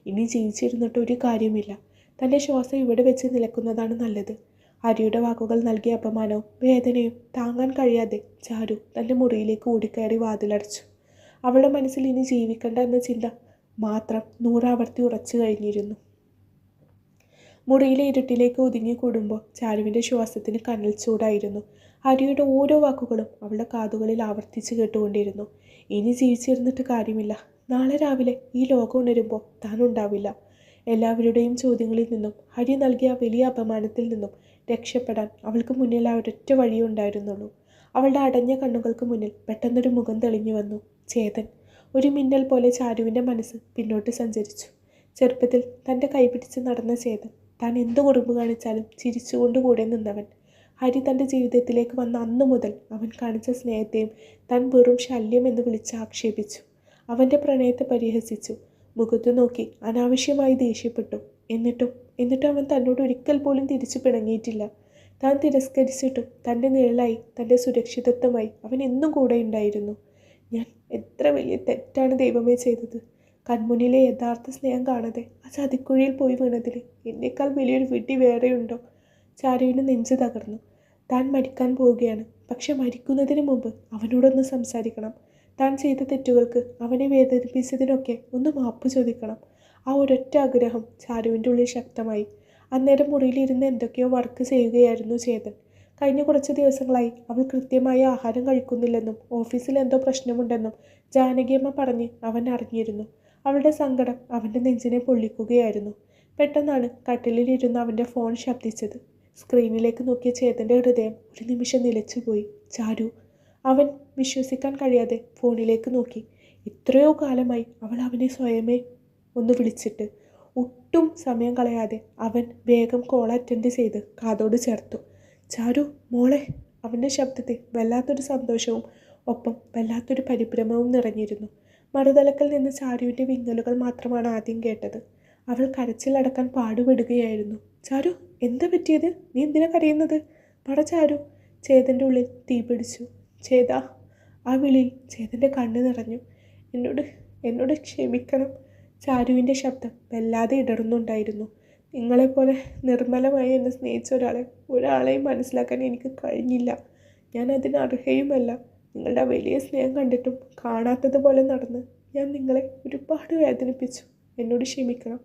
ഇനി ജീവിച്ചിരുന്നിട്ട് ഒരു കാര്യമില്ല. തൻ്റെ ശ്വാസം ഇവിടെ വെച്ച് നിലക്കുന്നതാണ് നല്ലത്. ഹരിയുടെ വാക്കുകൾ നൽകിയ അപമാനവും വേദനയും താങ്ങാൻ കഴിയാതെ ചാരു തൻ്റെ മുറിയിലേക്ക് ഓടിക്കയറി വാതിലടച്ചു. അവളുടെ മനസ്സിൽ ഇനി ജീവിക്കണ്ട എന്ന ചിന്ത മാത്രം നൂറാവർത്തി ഉറച്ചു കഴിഞ്ഞിരുന്നു. മുറിയിലെ ഇരുട്ടിലേക്ക് ഒതുങ്ങി കൂടുമ്പോൾ ചാരുവിൻ്റെ ശ്വാസത്തിന് കനൽ ചൂടായിരുന്നു. ഹരിയുടെ ഓരോ വാക്കുകളും അവളുടെ കാതുകളിൽ ആവർത്തിച്ച് കേട്ടുകൊണ്ടിരുന്നു. ഇനി ജീവിച്ചിരുന്നിട്ട് കാര്യമില്ല. നാളെ രാവിലെ ഈ ലോകം ഉണരുമ്പോൾ താൻ ഉണ്ടാവില്ല. എല്ലാവരുടെയും ചോദ്യങ്ങളിൽ നിന്നും ഹരി നൽകിയ വലിയ അപമാനത്തിൽ നിന്നും രക്ഷപ്പെടാൻ അവൾക്ക് മുന്നിൽ ആ ഒരൊറ്റ വഴിയേ ഉണ്ടായിരുന്നുള്ളൂ. അവളുടെ അടഞ്ഞ കണ്ണുകൾക്ക് മുന്നിൽ പെട്ടെന്നൊരു മുഖം തെളിഞ്ഞു വന്നു. ചേതൻ. ഒരു മിന്നൽ പോലെ ചാരുവിൻ്റെ മനസ്സ് പിന്നോട്ട് സഞ്ചരിച്ചു. ചെറുപ്പത്തിൽ തൻ്റെ കൈപിടിച്ച് നടന്ന ചേതൻ, താൻ എന്ത് കുറുമ്പ് കാണിച്ചാലും ചിരിച്ചുകൊണ്ട് കൂടെ നിന്നവൻ. ഹരി തൻ്റെ ജീവിതത്തിലേക്ക് വന്ന അന്നു മുതൽ അവൻ കാണിച്ച സ്നേഹത്തെയും താൻ വെറും ശല്യം എന്ന് വിളിച്ച് ആക്ഷേപിച്ചു. അവൻ്റെ പ്രണയത്തെ പരിഹസിച്ചു. മുഖത്തു നോക്കി അനാവശ്യമായി ദേഷ്യപ്പെട്ടു. എന്നിട്ടും അവൻ തന്നോട് ഒരിക്കൽ പോലും തിരിച്ചു പിണങ്ങിയിട്ടില്ല. താൻ തിരസ്കരിച്ചിട്ടും തൻ്റെ നിഴലായി, തൻ്റെ സുരക്ഷിതത്വമായി അവൻ എന്നും കൂടെ ഉണ്ടായിരുന്നു. ഞാൻ എത്ര വലിയ തെറ്റാണ് ദൈവമേ ചെയ്തത്. കൺമുന്നിലെ യഥാർത്ഥ സ്നേഹം കാണാതെ ആ ചതിക്കുഴിയിൽ പോയി വീണതിൽ എന്നേക്കാൾ വലിയൊരു വിഡ്ഢി വേറെയുണ്ടോ? ചാരുവിന് നെഞ്ച് തകർന്നു. താൻ മരിക്കാൻ പോവുകയാണ്. പക്ഷെ മരിക്കുന്നതിന് മുമ്പ് അവനോടൊന്ന് സംസാരിക്കണം. താൻ ചെയ്ത തെറ്റുകൾക്ക്, അവനെ വേദനിപ്പിച്ചതിനൊക്കെ ഒന്ന് മാപ്പ് ചോദിക്കണം. ആ ഒരൊറ്റ ആഗ്രഹം ചാരുവിൻ്റെ ഉള്ളിൽ ശക്തമായി. അന്നേരം മുറിയിലിരുന്ന് എന്തൊക്കെയോ വർക്ക് ചെയ്യുകയായിരുന്നു ചേതൻ. കഴിഞ്ഞ കുറച്ച് ദിവസങ്ങളായി അവൾ കൃത്യമായ ആഹാരം കഴിക്കുന്നില്ലെന്നും ഓഫീസിൽ എന്തോ പ്രശ്നമുണ്ടെന്നും ജാനകിയമ്മ പറഞ്ഞ് അവൻ അറിഞ്ഞിരുന്നു. അവളുടെ സങ്കടം അവൻ്റെ നെഞ്ചിനെ പൊള്ളിക്കുകയായിരുന്നു. പെട്ടെന്നാണ് കട്ടിലിരുന്ന് അവൻ്റെ ഫോൺ ശബ്ദിച്ചത്. സ്ക്രീനിലേക്ക് നോക്കിയ ചേതൻ്റെ ഹൃദയം ഒരു നിമിഷം നിലച്ചുപോയി. ചാരു. അവൻ വിശ്വസിക്കാൻ കഴിയാതെ ഫോണിലേക്ക് നോക്കി. എത്രയോ കാലമായി അവൾ അവനെ സ്വയമേ ഒന്ന് വിളിച്ചിട്ട്. ഒട്ടും സമയം കളയാതെ അവൻ വേഗം കോൾ അറ്റൻഡ് ചെയ്ത് കാതോട് ചേർത്തു. ചാരു മോളെ. അവൻ്റെ ശബ്ദത്തിൽ വല്ലാത്തൊരു സന്തോഷവും ഒപ്പം വല്ലാത്തൊരു പരിഭ്രമവും നിറഞ്ഞിരുന്നു. മറുതലക്കൽ നിന്ന് ചാരുവിൻ്റെ വിങ്ങലുകൾ മാത്രമാണ് ആദ്യം കേട്ടത്. അവൾ കരച്ചിലടക്കാൻ പാടുപെടുകയായിരുന്നു. ചാരു, എന്താ പറ്റിയത്? നീ എന്തിനാ കരയുന്നത്? പറ ചാരു. ചേതൻ്റെ ഉള്ളിൽ തീ പിടിച്ചു. ചേതാ. ആ വിളിയിൽ ചേതൻ്റെ കണ്ണ് നിറഞ്ഞു. എന്നോട് ക്ഷമിക്കണം. ചാരുവിൻ്റെ ശബ്ദം വല്ലാതെ ഇടറുന്നുണ്ടായിരുന്നു. നിങ്ങളെപ്പോലെ നിർമ്മലമായി എന്നെ സ്നേഹിച്ച ഒരാളെയും മനസ്സിലാക്കാൻ എനിക്ക് കഴിഞ്ഞില്ല. ഞാൻ അതിന് അർഹയുമല്ല. നിങ്ങളുടെ വലിയ സ്നേഹം കണ്ടിട്ടും കാണാത്തതുപോലെ നടന്ന് ഞാൻ നിങ്ങളെ ഒരുപാട് വേദനിപ്പിച്ചു. എന്നോട് ക്ഷമിക്കണം.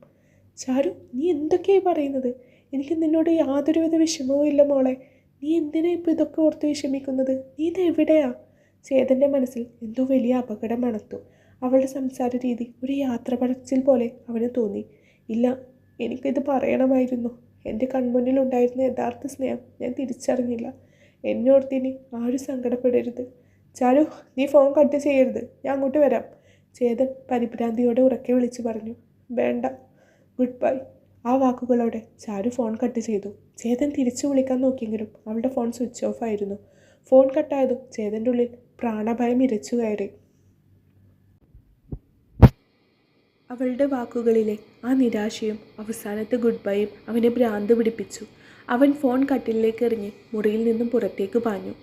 ചാരു, നീ എന്തൊക്കെയായി പറയുന്നത്? എനിക്ക് നിന്നോട് യാതൊരുവിധ വിഷമവും ഇല്ല മോളെ. നീ എന്തിനാ ഇപ്പോൾ ഇതൊക്കെ ഓർത്ത് വിഷമിക്കുന്നത്? നീ ഇതെവിടെയാ? ചേതൻ്റെ മനസ്സിൽ എന്തോ വലിയ അപകടം മണത്തു. അവളുടെ സംസാര രീതി ഒരു യാത്ര പറച്ചിൽ പോലെ അവന് തോന്നി. ഇല്ല, എനിക്കിത് പറയണമായിരുന്നു. എൻ്റെ കൺമുന്നിലുണ്ടായിരുന്ന യഥാർത്ഥ സ്നേഹം ഞാൻ തിരിച്ചറിഞ്ഞില്ല. എന്നോർത്തിനി ആരും സങ്കടപ്പെടരുത്. ചാരു, നീ ഫോൺ കട്ട് ചെയ്യരുത്. ഞാൻ അങ്ങോട്ട് വരാം. ചേതൻ പരിഭ്രാന്തിയോടെ ഉറക്കെ വിളിച്ചു പറഞ്ഞു. വേണ്ട, ഗുഡ് ബൈ. ആ വാക്കുകളോടെ ചാരു ഫോൺ കട്ട് ചെയ്തു. ചേതൻ തിരിച്ചു വിളിക്കാൻ നോക്കിയെങ്കിലും അവളുടെ ഫോൺ സ്വിച്ച് ഓഫ് ആയിരുന്നു. ഫോൺ കട്ടായതും ചേതൻ്റെ ഉള്ളിൽ പ്രാണഭയം ഇരച്ചു കയറി. അവളുടെ വാക്കുകളിലെ ആ നിരാശയും അവസാനത്തെ ഗുഡ് ബൈയും അവനെ ഭ്രാന്ത് പിടിപ്പിച്ചു. അവൻ ഫോൺ കട്ടിലേക്ക് എറിഞ്ഞ് മുറിയിൽ നിന്നും പുറത്തേക്ക് പാഞ്ഞു.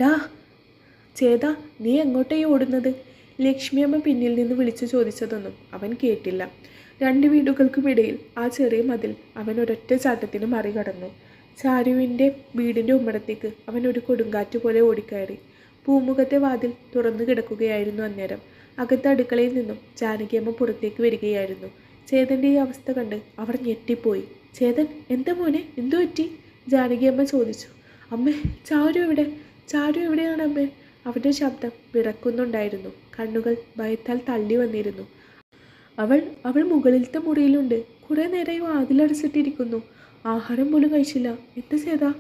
ഡാ ചേതാ, നീ എങ്ങോട്ടായി ഓടുന്നത്? ലക്ഷ്മിയമ്മ പിന്നിൽ നിന്ന് വിളിച്ചു ചോദിച്ചതൊന്നും അവൻ കേട്ടില്ല. 2 വീടുകൾക്കുമിടയിൽ ആ ചെറിയ മതിൽ അവൻ ഒരൊറ്റ ചാട്ടത്തിന് മറികടന്നു. ചാരുവിൻ്റെ വീടിൻ്റെ ഉമ്മറത്തേക്ക് അവൻ ഒരു കൊടുങ്കാറ്റ് പോലെ ഓടിക്കയറി. പൂമുഖത്തെ വാതിൽ തുറന്നു കിടക്കുകയായിരുന്നു അന്നേരം. അകത്ത് അടുക്കളയിൽ നിന്നും ജാനകിയമ്മ പുറത്തേക്ക് വരികയായിരുന്നു. ചേതൻ്റെ ഈ അവസ്ഥ കണ്ട് അവർ ഞെട്ടിപ്പോയി. ചേതൻ, എന്താ മോനെ, എന്തു പറ്റി? ജാനകിയമ്മ ചോദിച്ചു. അമ്മേ, ചാരു എവിടെ? ചാരു എവിടെയാണ് അമ്മേ? അവൻ്റെ ശബ്ദം വിറക്കുന്നുണ്ടായിരുന്നു. കണ്ണുകൾ ഭയത്താൽ തള്ളി വന്നിരുന്നു. അവൾ മുകളിലത്തെ മുറിയിലുണ്ട്. കുറേ നേരമായി വാതിലടച്ചിട്ടിരിക്കുന്നു. ആഹാരം പോലും കഴിച്ചില്ല. എന്താ ചേതാ?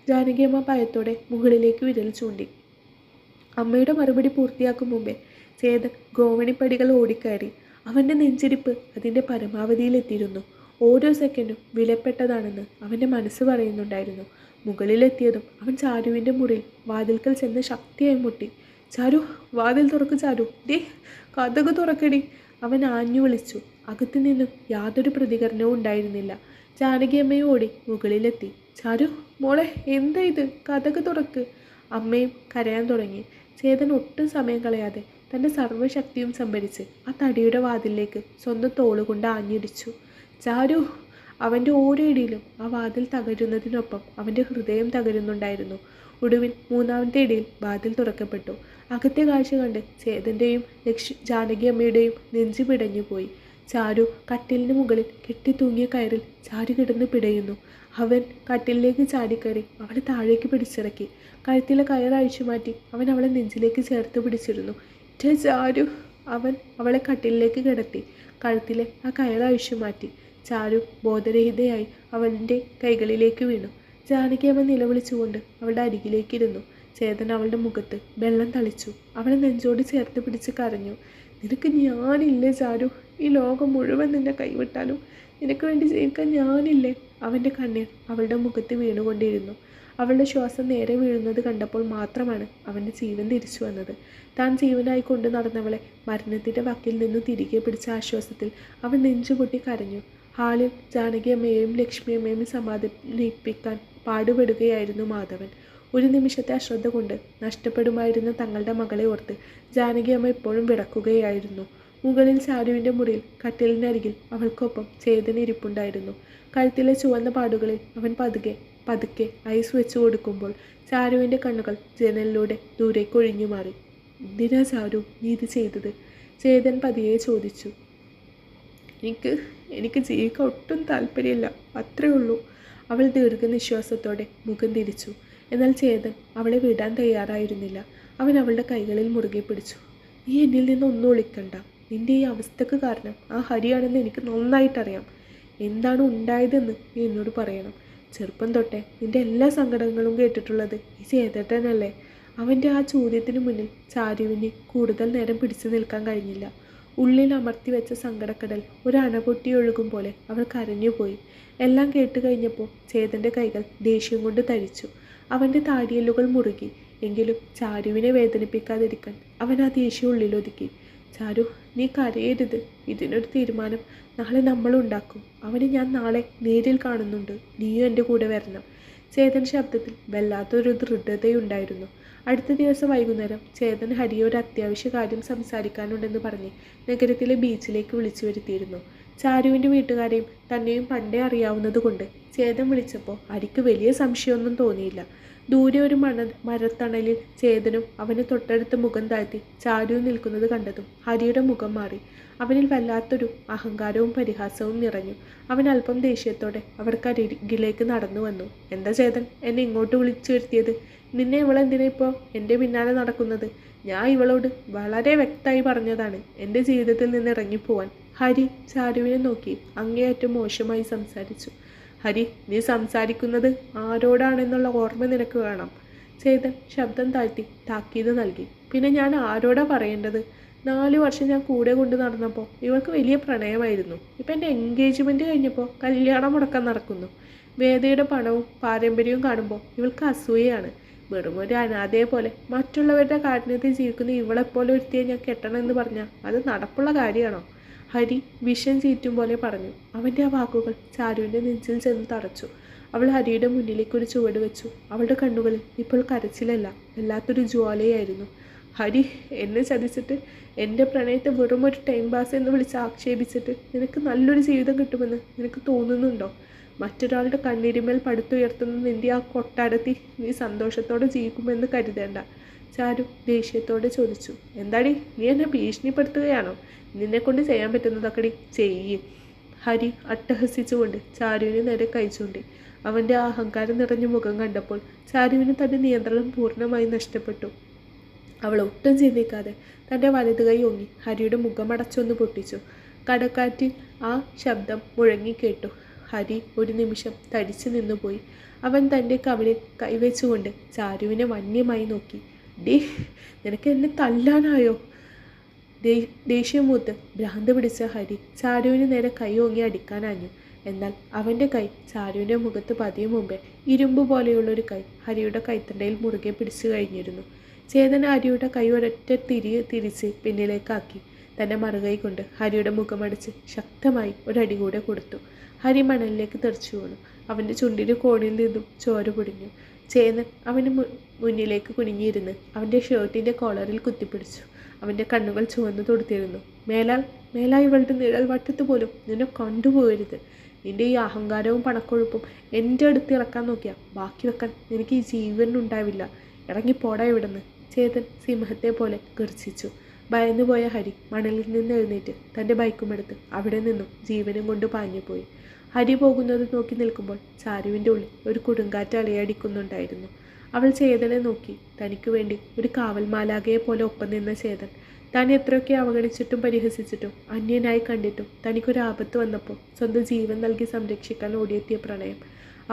ജാനകിയമ്മ ഭയത്തോടെ മുകളിലേക്ക് വിരൽ ചൂണ്ടി. അമ്മയുടെ മറുപടി പൂർത്തിയാക്കും മുമ്പേ ചേതൻ ഗോവണിപ്പടികൾ ഓടിക്കയറി. അവൻ്റെ നെഞ്ചിടിപ്പ് അതിൻ്റെ പരമാവധിയിലെത്തിയിരുന്നു. ഓരോ സെക്കൻഡും വിലപ്പെട്ടതാണെന്ന് അവൻ്റെ മനസ്സ് പറയുന്നുണ്ടായിരുന്നു. മുകളിലെത്തിയതും അവൻ ചാരുവിൻ്റെ മുറിയിൽ വാതിൽക്കൽ ചെന്ന് ശക്തിയായി മുട്ടി. ചാരു, വാതിൽ തുറക്ക് ചാരു. ഡേ, കതക് തുറക്കടി. അവൻ ആഞ്ഞു വിളിച്ചു. അകത്തു നിന്നും യാതൊരു പ്രതികരണവും ഉണ്ടായിരുന്നില്ല. ജാനകിയമ്മയും ഓടി മുകളിലെത്തി. ചാരു, മോളെ, എന്താ ഇത്? കതക് തുറക്ക്. അമ്മയും കരയാൻ തുടങ്ങി. ചേതൻ ഒട്ടും സമയം കളയാതെ തൻ്റെ സർവ്വശക്തിയും സംഭരിച്ച് ആ തടിയുടെ വാതിലിലേക്ക് സ്വന്തം തോളുകൊണ്ട് ആഞ്ഞിടിച്ചു. ചാരു! അവൻ്റെ ഓരോ ഇടിയിലും ആ വാതിൽ തകരുന്നതിനൊപ്പം അവൻ്റെ ഹൃദയം തകരുന്നുണ്ടായിരുന്നു. ഒടുവിൽ മൂന്നാമത്തെ ഇടിയിൽ വാതിൽ തുറക്കപ്പെട്ടു. അകത്തെ കാഴ്ച കണ്ട് ചേതൻ്റെയും ജാനകിയമ്മയുടെയും നെഞ്ചു പിടഞ്ഞുപോയി. ചാരു കട്ടിലിന് മുകളിൽ കെട്ടിത്തൂങ്ങിയ കയറിൽ ചാരു കിടന്ന് പിടയുന്നു. അവൻ കട്ടിലിലേക്ക് ചാടിക്കയറി അവളെ താഴേക്ക് പിടിച്ചിറക്കി. കഴുത്തിലെ കയർ അഴിച്ചു മാറ്റി അവൻ അവളെ നെഞ്ചിലേക്ക് ചേർത്ത് പിടിച്ചിരുന്നു. ചാരു! അവൻ അവളെ കട്ടിലിലേക്ക് കിടത്തി കഴുത്തിലെ ആ കയർ അഴിച്ചു മാറ്റി. ചാരു ബോധരഹിതയായി അവൻ്റെ കൈകളിലേക്ക് വീണു. ജാനകിയമ്മ നിലവിളിച്ചുകൊണ്ട് അവളുടെ അരികിലേക്കിരുന്നു. ചേതൻ അവളുടെ മുഖത്ത് വെള്ളം തളിച്ചു. അവളെ നെഞ്ചോട് ചേർത്ത് പിടിച്ച് കരഞ്ഞു. നിനക്ക് ഞാനില്ലേ ചാരു? ഈ ലോകം മുഴുവൻ നിന്നെ കൈവിട്ടാലും നിനക്ക് വേണ്ടി ജീവിക്കാൻ ഞാനില്ലേ? അവൻ്റെ കണ്ണീർ അവളുടെ മുഖത്ത് വീണുകൊണ്ടിരുന്നു. അവളുടെ ശ്വാസം നേരെ വീഴുന്നത് കണ്ടപ്പോൾ മാത്രമാണ് അവൻ്റെ ജീവൻ തിരിച്ചു വന്നത്. താൻ ജീവനായി കൊണ്ടു നടന്നവളെ മരണത്തിൻ്റെ വക്കിൽ നിന്ന് തിരികെ പിടിച്ച ആശ്വാസത്തിൽ അവൻ നെഞ്ചുപൊട്ടി കരഞ്ഞു. ഹാളിൽ ജാനകിയമ്മയെയും ലക്ഷ്മിയമ്മയും സമാധാനിപ്പിക്കാൻ പാടുപെടുകയായിരുന്നു മാധവൻ. ഒരു നിമിഷത്തെ അശ്രദ്ധ കൊണ്ട് നഷ്ടപ്പെടുമായിരുന്ന തങ്ങളുടെ മകളെ ഓർത്ത് ജാനകിയമ്മ ഇപ്പോഴും വിറക്കുകയായിരുന്നു. മുകളിൽ ചാരുവിൻ്റെ മുറിയിൽ കട്ടിലിനരികിൽ അവൾക്കൊപ്പം ചേതൻ ഇരിപ്പുണ്ടായിരുന്നു. കഴുത്തിലെ ചുവന്ന പാടുകളിൽ അവൻ പതുക്കെ ഐസ് വെച്ചു കൊടുക്കുമ്പോൾ ചാരുവിൻ്റെ കണ്ണുകൾ ജനലിലൂടെ ദൂരേക്ക് ഒഴിഞ്ഞു മാറി. എന്തിനാ ചാരു നീ ഇത് ചെയ്തത്? ചേതൻ പതിയെ ചോദിച്ചു. എനിക്ക് ജീവിക്കാൻ ഒട്ടും താല്പര്യമില്ല, അത്രേ ഉള്ളൂ. അവൾ ദീർഘനിശ്വാസത്തോടെ മുഖം തിരിച്ചു. എന്നാൽ ചേതൻ അവളെ വിടാൻ തയ്യാറായിരുന്നില്ല. അവൻ അവളുടെ കൈകളിൽ മുറുകെ പിടിച്ചു. നീ എന്നിൽ നിന്നൊന്നും ഒളിക്കണ്ട. നിൻ്റെ ഈ അവസ്ഥക്ക് കാരണം ആ ഹരിയാണെന്ന് എനിക്ക് നന്നായിട്ടറിയാം. എന്താണ് ഉണ്ടായതെന്ന് നീ എന്നോട് പറയണം. ചെറുപ്പം തൊട്ടേ നിൻ്റെ എല്ലാ സങ്കടങ്ങളും കേട്ടിട്ടുള്ളത് ഈ ചേതട്ടനല്ലേ? അവൻ്റെ ആ ചോദ്യത്തിന് മുന്നിൽ ചാരുവിന് കൂടുതൽ നേരം പിടിച്ചു നിൽക്കാൻ കഴിഞ്ഞില്ല. ഉള്ളിൽ അമർത്തി വെച്ച സങ്കടക്കടൽ ഒരണ പൊട്ടി ഒഴുകും പോലെ അവൾ കരഞ്ഞുപോയി. എല്ലാം കേട്ട് കഴിഞ്ഞപ്പോൾ ചേതൻ്റെ കൈകൾ ദേഷ്യം കൊണ്ട് തരിച്ചു. അവൻ്റെ താടിയല്ലുകൾ മുറുകി. എങ്കിലും ചാരുവിനെ വേദനിപ്പിക്കാതിരിക്കാൻ അവൻ ആ ദേഷ്യം ഉള്ളിലൊതുക്കി. ചാരു, നീ കരയരുത്. ഇതിനൊരു തീരുമാനം നാളെ നമ്മളുണ്ടാക്കും. അവനെ ഞാൻ നാളെ നേരിൽ കാണുന്നുണ്ട്. നീയും എൻ്റെ കൂടെ വരണം. ചേതൻ ശബ്ദത്തിൽ വല്ലാത്തൊരു ദൃഢതയുണ്ടായിരുന്നു. അടുത്ത ദിവസം വൈകുന്നേരം ചേതൻ ഹരിയെ ഒരു അത്യാവശ്യ കാര്യം സംസാരിക്കാനുണ്ടെന്ന് പറഞ്ഞ് നഗരത്തിലെ ബീച്ചിലേക്ക് വിളിച്ചു വരുത്തിയിരുന്നു. ചാരുവിൻ്റെ വീട്ടുകാരെയും തന്നെയും പണ്ടേ അറിയാവുന്നത് കൊണ്ട് ചേതൻ വിളിച്ചപ്പോൾ ഹരിക്ക് വലിയ സംശയമൊന്നും തോന്നിയില്ല. ദൂരെ ഒരു മരത്തണലിൽ ചേതനും അവന് തൊട്ടടുത്ത് മുഖം താഴ്ത്തി ചാരു നിൽക്കുന്നത് കണ്ടതും ഹരിയുടെ മുഖം മാറി. അവനിൽ വല്ലാത്തൊരു അഹങ്കാരവും പരിഹാസവും നിറഞ്ഞു. അവൻ അല്പം ദേഷ്യത്തോടെ അവർക്കരികിലേക്ക് നടന്നു വന്നു. എന്താ ചേതൻ എന്നെ ഇങ്ങോട്ട് വിളിച്ചു വരുത്തിയത്? നിന്നെ ഇവളെന്തിനാ ഇപ്പോൾ എൻ്റെ പിന്നാലെ നടക്കുന്നത്? ഞാൻ ഇവളോട് വളരെ വ്യക്തമായി പറഞ്ഞതാണ് എൻ്റെ ജീവിതത്തിൽ നിന്ന് ഇറങ്ങിപ്പോവാൻ. ഹരി ചാരുവിനെ നോക്കി അങ്ങേയറ്റം മോശമായി സംസാരിച്ചു. ഹരി, നീ സംസാരിക്കുന്നത് ആരോടാണെന്നുള്ള ഓർമ്മ നിനക്ക് വേണം. ചേതൻ ശബ്ദം താഴ്ത്തി താക്കീത് നൽകി. പിന്നെ ഞാൻ ആരോടാ പറയേണ്ടത്? 4 വർഷം ഞാൻ കൂടെ കൊണ്ട് നടന്നപ്പോൾ ഇവൾക്ക് വലിയ പ്രണയമായിരുന്നു. ഇപ്പം എൻ്റെ എൻഗേജ്മെൻറ്റ് കഴിഞ്ഞപ്പോൾ കല്യാണം മുടക്കാൻ നടക്കുന്നു. വേദയുടെ പണവും പാരമ്പര്യവും കാണുമ്പോൾ ഇവൾക്ക് അസൂയയാണ്. വെറും ഒരു അനാഥയെ പോലെ മറ്റുള്ളവരുടെ കാഠിന്യത്തിൽ ജീവിക്കുന്ന ഇവളെപ്പോലെ ഒരുത്തിയെ ഞാൻ കെട്ടണമെന്ന് പറഞ്ഞാൽ അത് നടപ്പുള്ള കാര്യമാണോ? ഹരി വിഷം ചീറ്റും പോലെ പറഞ്ഞു. അവൻ്റെ ആ വാക്കുകൾ ചാരുവിൻ്റെ നെഞ്ചിൽ ചെന്ന് തറച്ചു. അവൾ ഹരിയുടെ മുന്നിലേക്ക് ഒരു ചുവട് വെച്ചു. അവളുടെ കണ്ണുകളിൽ ഇപ്പോൾ കരച്ചിലല്ല, വല്ലാത്തൊരു ജ്വാലയായിരുന്നു. ഹരി, എന്നെ ചതിച്ചിട്ട് എൻ്റെ പ്രണയത്തെ വെറും ഒരു ടൈം പാസ് എന്ന് വിളിച്ച് ആക്ഷേപിച്ചിട്ട് നിനക്ക് നല്ലൊരു ജീവിതം കിട്ടുമെന്ന് നിനക്ക് തോന്നുന്നുണ്ടോ? മറ്റൊരാളുടെ കണ്ണീരിമേൽ പടുത്തുയർത്തുന്ന നിൻ്റെ ആ കൊട്ടാരത്തിൽ നീ സന്തോഷത്തോടെ ജീവിക്കുമെന്ന് കരുതേണ്ട. ചാരു ദേഷ്യത്തോടെ ചോദിച്ചു. എന്താടി, നീ എന്നെ ഭീഷണിപ്പെടുത്തുകയാണോ? നിന്നെക്കൊണ്ട് ചെയ്യാൻ പറ്റുന്നതൊക്കെ ചെയ്യും. ഹരി അട്ടഹസിച്ചുകൊണ്ട് ചാരുവിന് നേരെ കൈ ചൂണ്ടി. അവൻ്റെ ആ അഹങ്കാരം നിറഞ്ഞ മുഖം കണ്ടപ്പോൾ ചാരുവിന് തൻ്റെ നിയന്ത്രണം പൂർണ്ണമായി നഷ്ടപ്പെട്ടു. അവൾ ഒട്ടും ചിന്തിക്കാതെ തൻ്റെ വലതു കൈ ഓങ്ങി ഹരിയുടെ മുഖമടച്ചൊന്ന് പൊട്ടിച്ചു. കടക്കാറ്റിൽ ആ ശബ്ദം മുഴങ്ങിക്കേട്ടു. ഹരി ഒരു നിമിഷം തടിച്ചു നിന്നുപോയി. അവൻ തൻ്റെ കവിളിൽ കൈവച്ചുകൊണ്ട് ചാരുവിനെ വന്യമായി നോക്കി. ഡേ, നിനക്ക് എന്നെ തല്ലാനായോ? ദേഷ്യമൂത്ത് ഭ്രാന്ത് പിടിച്ച ഹരി ചാരുവിന് നേരെ കൈ ഓങ്ങി അടിക്കാനാഞ്ഞു. എന്നാൽ അവൻ്റെ കൈ ചാരുവിൻ്റെ മുഖത്ത് പതിയും മുമ്പേ ഇരുമ്പ് പോലെയുള്ളൊരു കൈ ഹരിയുടെ കൈത്തണ്ടയിൽ മുറുകെ പിടിച്ചു കഴിഞ്ഞിരുന്നു. ചേതൻ ഹരിയുടെ കൈ ഒരൊറ്റ തിരിച്ച് പിന്നിലേക്കാക്കി. തൻ്റെ മറുകൈ കൊണ്ട് ഹരിയുടെ മുഖമടിച്ച് ശക്തമായി ഒരടി കൂടെ കൊടുത്തു. ഹരി മണലിലേക്ക് തെറിച്ചു വീണു. അവൻ്റെ ചുണ്ടിൻ്റെ കോണിൽ നിന്നും ചോര പൊടിഞ്ഞു. ചേതൻ അവന് മുന്നിലേക്ക് കുനിഞ്ഞിരുന്ന് അവൻ്റെ ഷർട്ടിൻ്റെ കോളറിൽ കുത്തിപ്പിടിച്ചു. അവൻ്റെ കണ്ണുകൾ ചുവന്നു തൊടുത്തിരുന്നു. മേലാൽ ഇവളുടെ നിഴൽ വട്ടത്ത് പോലും നിന്നെ കൊണ്ടുപോകരുത്. നിന്റെ ഈ അഹങ്കാരവും പണക്കൊഴുപ്പും എൻ്റെ അടുത്ത് ഇറക്കാൻ നോക്കിയാൽ ബാക്കി വെക്കാൻ നിനക്ക് ഈ ജീവൻ ഉണ്ടാവില്ല. ഇറങ്ങിപ്പോടാ ഇവിടുന്ന്, ചേതൻ സിംഹത്തെ പോലെ ഗർജിച്ചു. ഭയന്നുപോയ ഹരി മണലിൽ നിന്ന് എഴുന്നേറ്റ് തൻ്റെ ബൈക്കുമെടുത്ത് അവിടെ നിന്നും ജീവനും കൊണ്ട് പാഞ്ഞുപോയി. ഹരി പോകുന്നത് നോക്കി നിൽക്കുമ്പോൾ ചാരുവിൻ്റെ ഉള്ളിൽ ഒരു കൊടുങ്കാറ്റ് അലയടിക്കുന്നുണ്ടായിരുന്നു. അവൾ ചേതനെ നോക്കി. തനിക്ക് വേണ്ടി ഒരു കാവൽ മാലാഖയെ പോലെ ഒപ്പം നിന്ന ചേതൻ താൻ എത്രയൊക്കെ അവഗണിച്ചിട്ടും പരിഹസിച്ചിട്ടും അന്യനായി കണ്ടിട്ടും തനിക്കൊരു ആപത്ത് വന്നപ്പോൾ സ്വന്തം ജീവൻ നൽകി സംരക്ഷിക്കാൻ ഓടിയെത്തിയ പ്രണയം.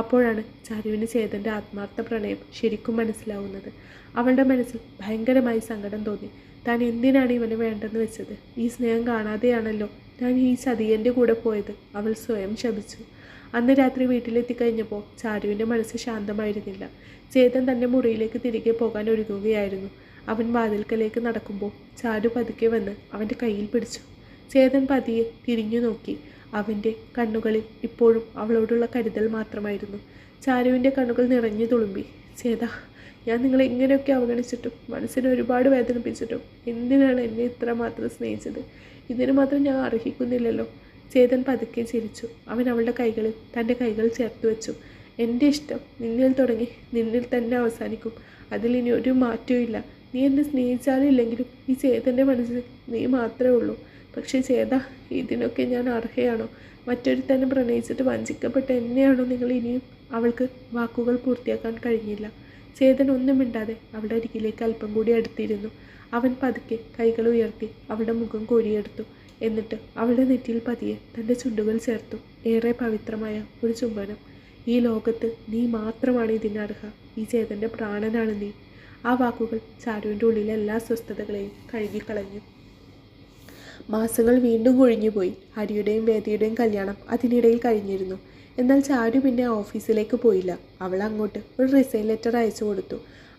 അപ്പോഴാണ് ചാരുവിന് ചേതൻ്റെ ആത്മാർത്ഥ പ്രണയം ശരിക്കും മനസ്സിലാവുന്നത്. അവളുടെ മനസ്സിൽ ഭയങ്കരമായി സങ്കടം തോന്നി. താൻ എന്തിനാണ് ഇവനെ വേണ്ടെന്ന് വെച്ചത്? ഈ സ്നേഹം കാണാതെയാണല്ലോ താൻ ഈ ചതിയൻ്റെ കൂടെ പോയത്. അവൾ സ്വയം ശപിച്ചു. അന്ന് രാത്രി വീട്ടിലെത്തിക്കഴിഞ്ഞപ്പോൾ ചാരുവിൻ്റെ മനസ്സ് ശാന്തമായിരുന്നില്ല. ചേതൻ തൻ്റെ മുറിയിലേക്ക് തിരികെ പോകാൻ ഒരുങ്ങുകയായിരുന്നു. അവൻ വാതിൽക്കലേക്ക് നടക്കുമ്പോൾ ചാരു പതുക്കെ വന്ന് അവൻ്റെ കയ്യിൽ പിടിച്ചു. ചേതൻ പതിയെ തിരിഞ്ഞു നോക്കി. അവൻ്റെ കണ്ണുകളിൽ ഇപ്പോഴും അവളോടുള്ള കരുതൽ മാത്രമായിരുന്നു. ചാരുവിൻ്റെ കണ്ണുകൾ നിറഞ്ഞു തുളുമ്പി. ചേതാ, ഞാൻ നിങ്ങളെ ഇങ്ങനെയൊക്കെ അവഗണിച്ചിട്ടും മനസ്സിനെ ഒരുപാട് വേദനിപ്പിച്ചിട്ടും എന്തിനാണ് എന്നെ ഇത്ര മാത്രം സ്നേഹിച്ചത്? ഇതിന് മാത്രം ഞാൻ അർഹിക്കുന്നില്ലല്ലോ. ചേതൻ പതുക്കെ ചിരിച്ചു. അവൻ അവളുടെ കൈകളിൽ തൻ്റെ കൈകൾ ചേർത്ത് വെച്ചു. എൻ്റെ ഇഷ്ടം നിന്നിൽ തുടങ്ങി നിന്നിൽ തന്നെ അവസാനിക്കും. അതിലിനി ഒരു മാറ്റവും ഇല്ല. നീ എന്നെ സ്നേഹിച്ചാലും ഇല്ലെങ്കിലും ഈ ചേതൻ്റെ മനസ്സിൽ നീ മാത്രമേ ഉള്ളൂ. പക്ഷേ ചേതാ, ഇതിനൊക്കെ ഞാൻ അർഹയാണോ? മറ്റൊരു തന്നെ പ്രണയിച്ചിട്ട് വഞ്ചിക്കപ്പെട്ട എന്നെയാണോ നിങ്ങൾ ഇനിയും? അവൾക്ക് വാക്കുകൾ പൂർത്തിയാക്കാൻ കഴിഞ്ഞില്ല. ചേതൻ ഒന്നും മിണ്ടാതെ അവളുടെ അരികിലേക്ക് അല്പം കൂടി അടുത്തിരുന്നു. അവൻ പതുക്കെ കൈകൾ ഉയർത്തി അവളുടെ മുഖം കോരിയെടുത്തു. എന്നിട്ട് അവളുടെ നെറ്റിയിൽ പതിയെ തൻ്റെ ചുണ്ടുകൾ ചേർത്തു. ഏറെ പവിത്രമായ ഒരു ചുംബനം. ഈ ലോകത്ത് നീ മാത്രമാണ് ഇതിനർഹ. ഈ ചേതൻ്റെ പ്രാണനാണ് നീ. ആ വാക്കുകൾ ചാരുവിൻ്റെ ഉള്ളിലെ എല്ലാ സ്വസ്ഥതകളെയും കഴുകിക്കളഞ്ഞു. മാസങ്ങൾ വീണ്ടും കൊഴിഞ്ഞുപോയി. ഹരിയുടെയും വേദിയുടെയും കല്യാണം അതിനിടയിൽ കഴിഞ്ഞിരുന്നു. എന്നാൽ ചാരു പിന്നെ ഓഫീസിലേക്ക് പോയില്ല. അവൾ അങ്ങോട്ട് ഒരു റിസൈൻ ലെറ്റർ അയച്ചു കൊടുത്തു.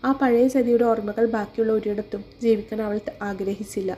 ആ പഴയ ചതിയുടെ ഓർമ്മകൾ ബാക്കിയുള്ള ഒരിടത്തും ജീവിക്കാൻ അവൾ ആഗ്രഹിച്ചില്ല.